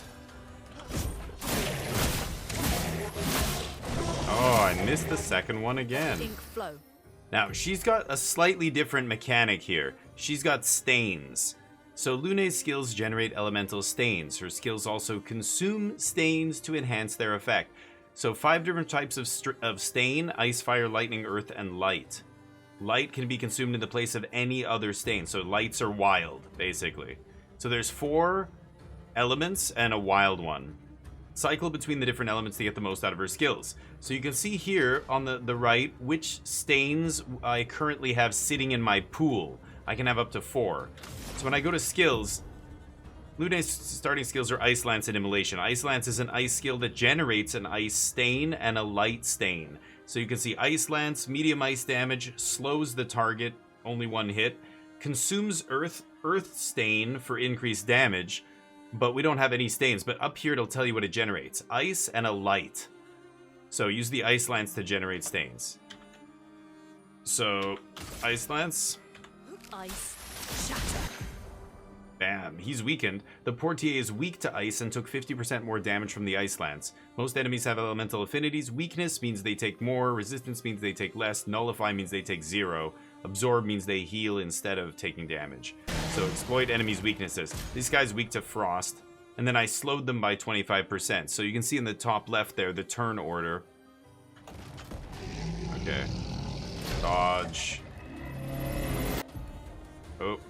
S1: Oh, I missed the second one again.
S15: Ink flow.
S1: Now, she's got a slightly different mechanic here. She's got stains. So Lune's skills generate elemental stains. Her skills also consume stains to enhance their effect. So 5 different types of stain: ice, fire, lightning, earth, and light. Light can be consumed in the place of any other stain. So lights are wild, basically. So there's 4 elements and a wild one. Cycle between the different elements to get the most out of her skills. So you can see here on the right which stains I currently have sitting in my pool. I can have up to 4. So when I go to skills, Lune's starting skills are Ice Lance and Immolation. Ice Lance is an ice skill that generates an ice stain and a light stain. So you can see Ice Lance, medium ice damage, slows the target, only 1 hit, consumes earth stain for increased damage, but we don't have any stains. But up here it'll tell you what it generates. Ice and a light. So use the Ice Lance to generate stains. So, Ice Lance.
S15: Ice shatter.
S1: Bam, he's weakened. The Portier is weak to ice and took 50% more damage from the ice lance. Most enemies have elemental affinities. Weakness means they take more. Resistance means they take less. Nullify means they take 0. Absorb means they heal instead of taking damage. So exploit enemies' weaknesses. This guy's weak to frost. And then I slowed them by 25%. So you can see in the top left there, the turn order. Okay. Dodge. Oh.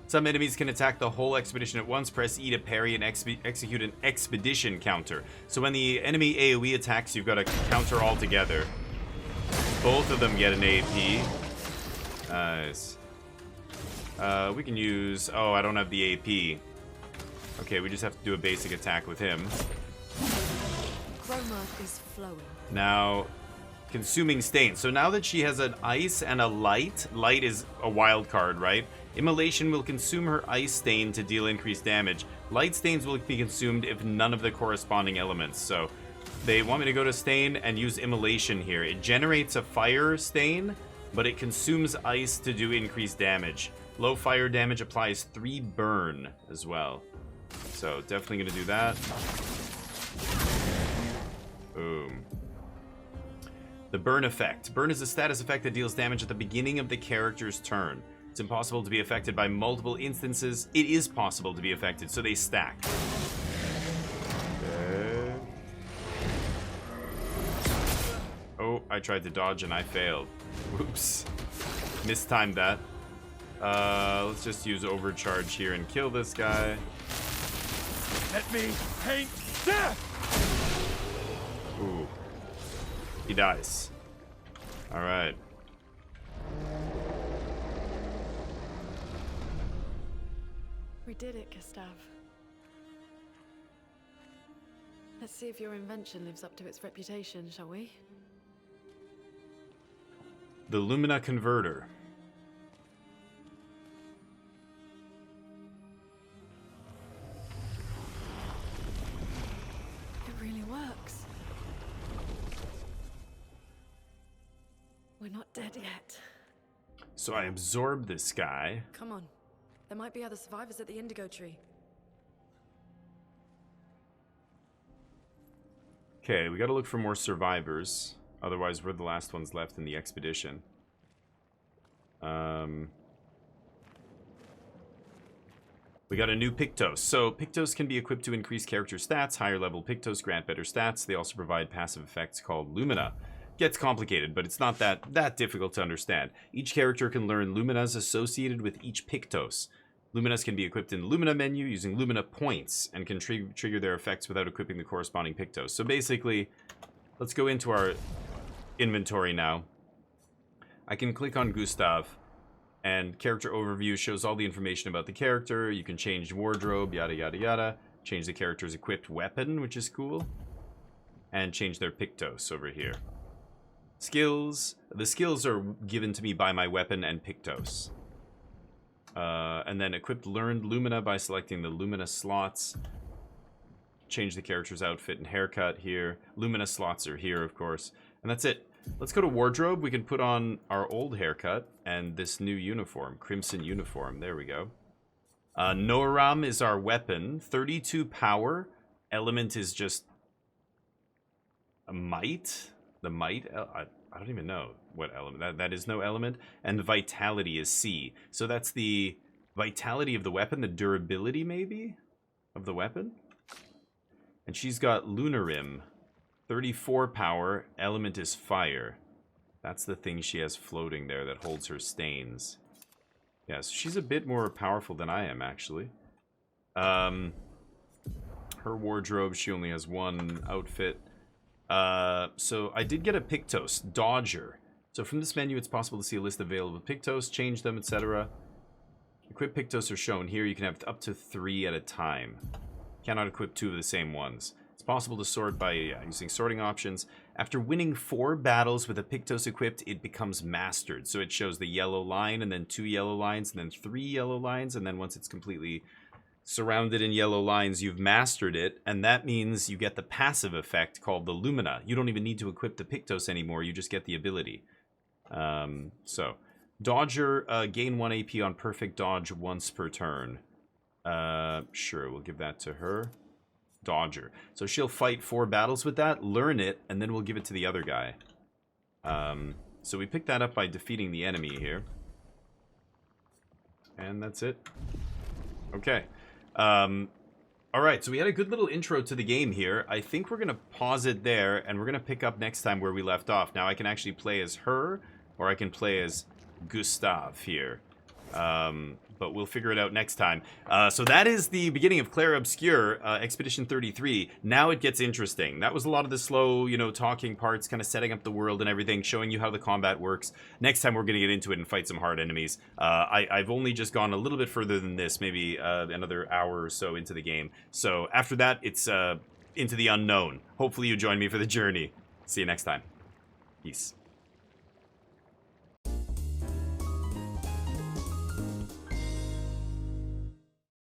S1: Some enemies can attack the whole expedition at once. Press E to parry and execute an expedition counter. So when the enemy AoE attacks, you've got to counter all together. Both of them get an AP. Nice. We can use... Oh, I don't have the AP. Okay, we just have to do a basic attack with him.
S15: Chroma is flowing.
S1: Now, consuming stain. So now that she has an ice and a light, light is a wild card, right? Immolation will consume her ice stain to deal increased damage. Light stains will be consumed if none of the corresponding elements. So they want me to go to stain and use immolation here. It generates a fire stain, but it consumes ice to do increased damage. Low fire damage applies 3 burn as well. So definitely going to do that. Boom. The burn effect. Burn is a status effect that deals damage at the beginning of the character's turn. It's impossible to be affected by multiple instances. It is possible to be affected, so they stack. Okay. Oh, I tried to dodge and I failed. Whoops. Mistimed that. Let's just use overcharge here and kill this guy.
S13: Let me paint death!
S1: Ooh. He dies. Alright.
S15: We did it, Gustav. Let's see if your invention lives up to its reputation, shall we?
S1: The Lumina Converter.
S15: It really works. We're not dead yet.
S1: So I absorb this guy.
S15: Come on. There might be other survivors at the Indigo Tree.
S1: Okay, we gotta look for more survivors. Otherwise, we're the last ones left in the expedition. We got a new Pictos. So, Pictos can be equipped to increase character stats. Higher level Pictos grant better stats. They also provide passive effects called Lumina. Gets complicated, but it's not that difficult to understand. Each character can learn Luminas associated with each Pictos. Luminas can be equipped in the Lumina menu using Lumina points and can trigger their effects without equipping the corresponding Pictos. So basically, let's go into our inventory now. I can click on Gustav, and character overview shows all the information about the character. You can change wardrobe, yada yada yada. Change the character's equipped weapon, which is cool. And change their Pictos over here. Skills. The skills are given to me by my weapon and Pictos. And then equipped learned Lumina by selecting the Lumina slots. Change the character's outfit and haircut here. Lumina slots are here, of course. And that's it. Let's go to wardrobe. We can put on our old haircut and this new uniform. Crimson uniform. There we go. Noram is our weapon. 32 power. Element is just a might. The might? I don't even know what element. That is no element. And the vitality is C. So that's the vitality of the weapon. The durability, maybe, of the weapon. And she's got Lunarim. 34 power. Element is fire. That's the thing she has floating there that holds her stains. Yes, she's a bit more powerful than I am, actually. Her wardrobe, she only has one outfit. So I did get a Pictos, Dodger. So from this menu, it's possible to see a list of available Pictos, change them, etc. Equip Pictos are shown here. You can have up to 3 at a time. Cannot equip 2 of the same ones. It's possible to sort by using sorting options. After winning 4 battles with a Pictos equipped, it becomes mastered. So it shows the yellow line, and then 2 yellow lines, and then 3 yellow lines, and then once it's completely surrounded in yellow lines, you've mastered it, and that means you get the passive effect called the Lumina. You don't even need to equip the Pictos anymore, you just get the ability. So, Dodger, gain 1 AP on perfect dodge once per turn. Sure, we'll give that to her. Dodger. So she'll fight 4 battles with that, learn it, and then we'll give it to the other guy. So we pick that up by defeating the enemy here. And that's it. Okay. Alright, so we had a good little intro to the game here. I think we're going to pause it there, and we're going to pick up next time where we left off. Now, I can actually play as her, or I can play as Gustav here. But we'll figure it out next time. So that is the beginning of Clair Obscur, Expedition 33. Now it gets interesting. That was a lot of the slow, you know, talking parts, kind of setting up the world and everything, showing you how the combat works. Next time we're going to get into it and fight some hard enemies. I've only just gone a little bit further than this, maybe another hour or so into the game. So after that, it's into the unknown. Hopefully you join me for the journey. See you next time. Peace.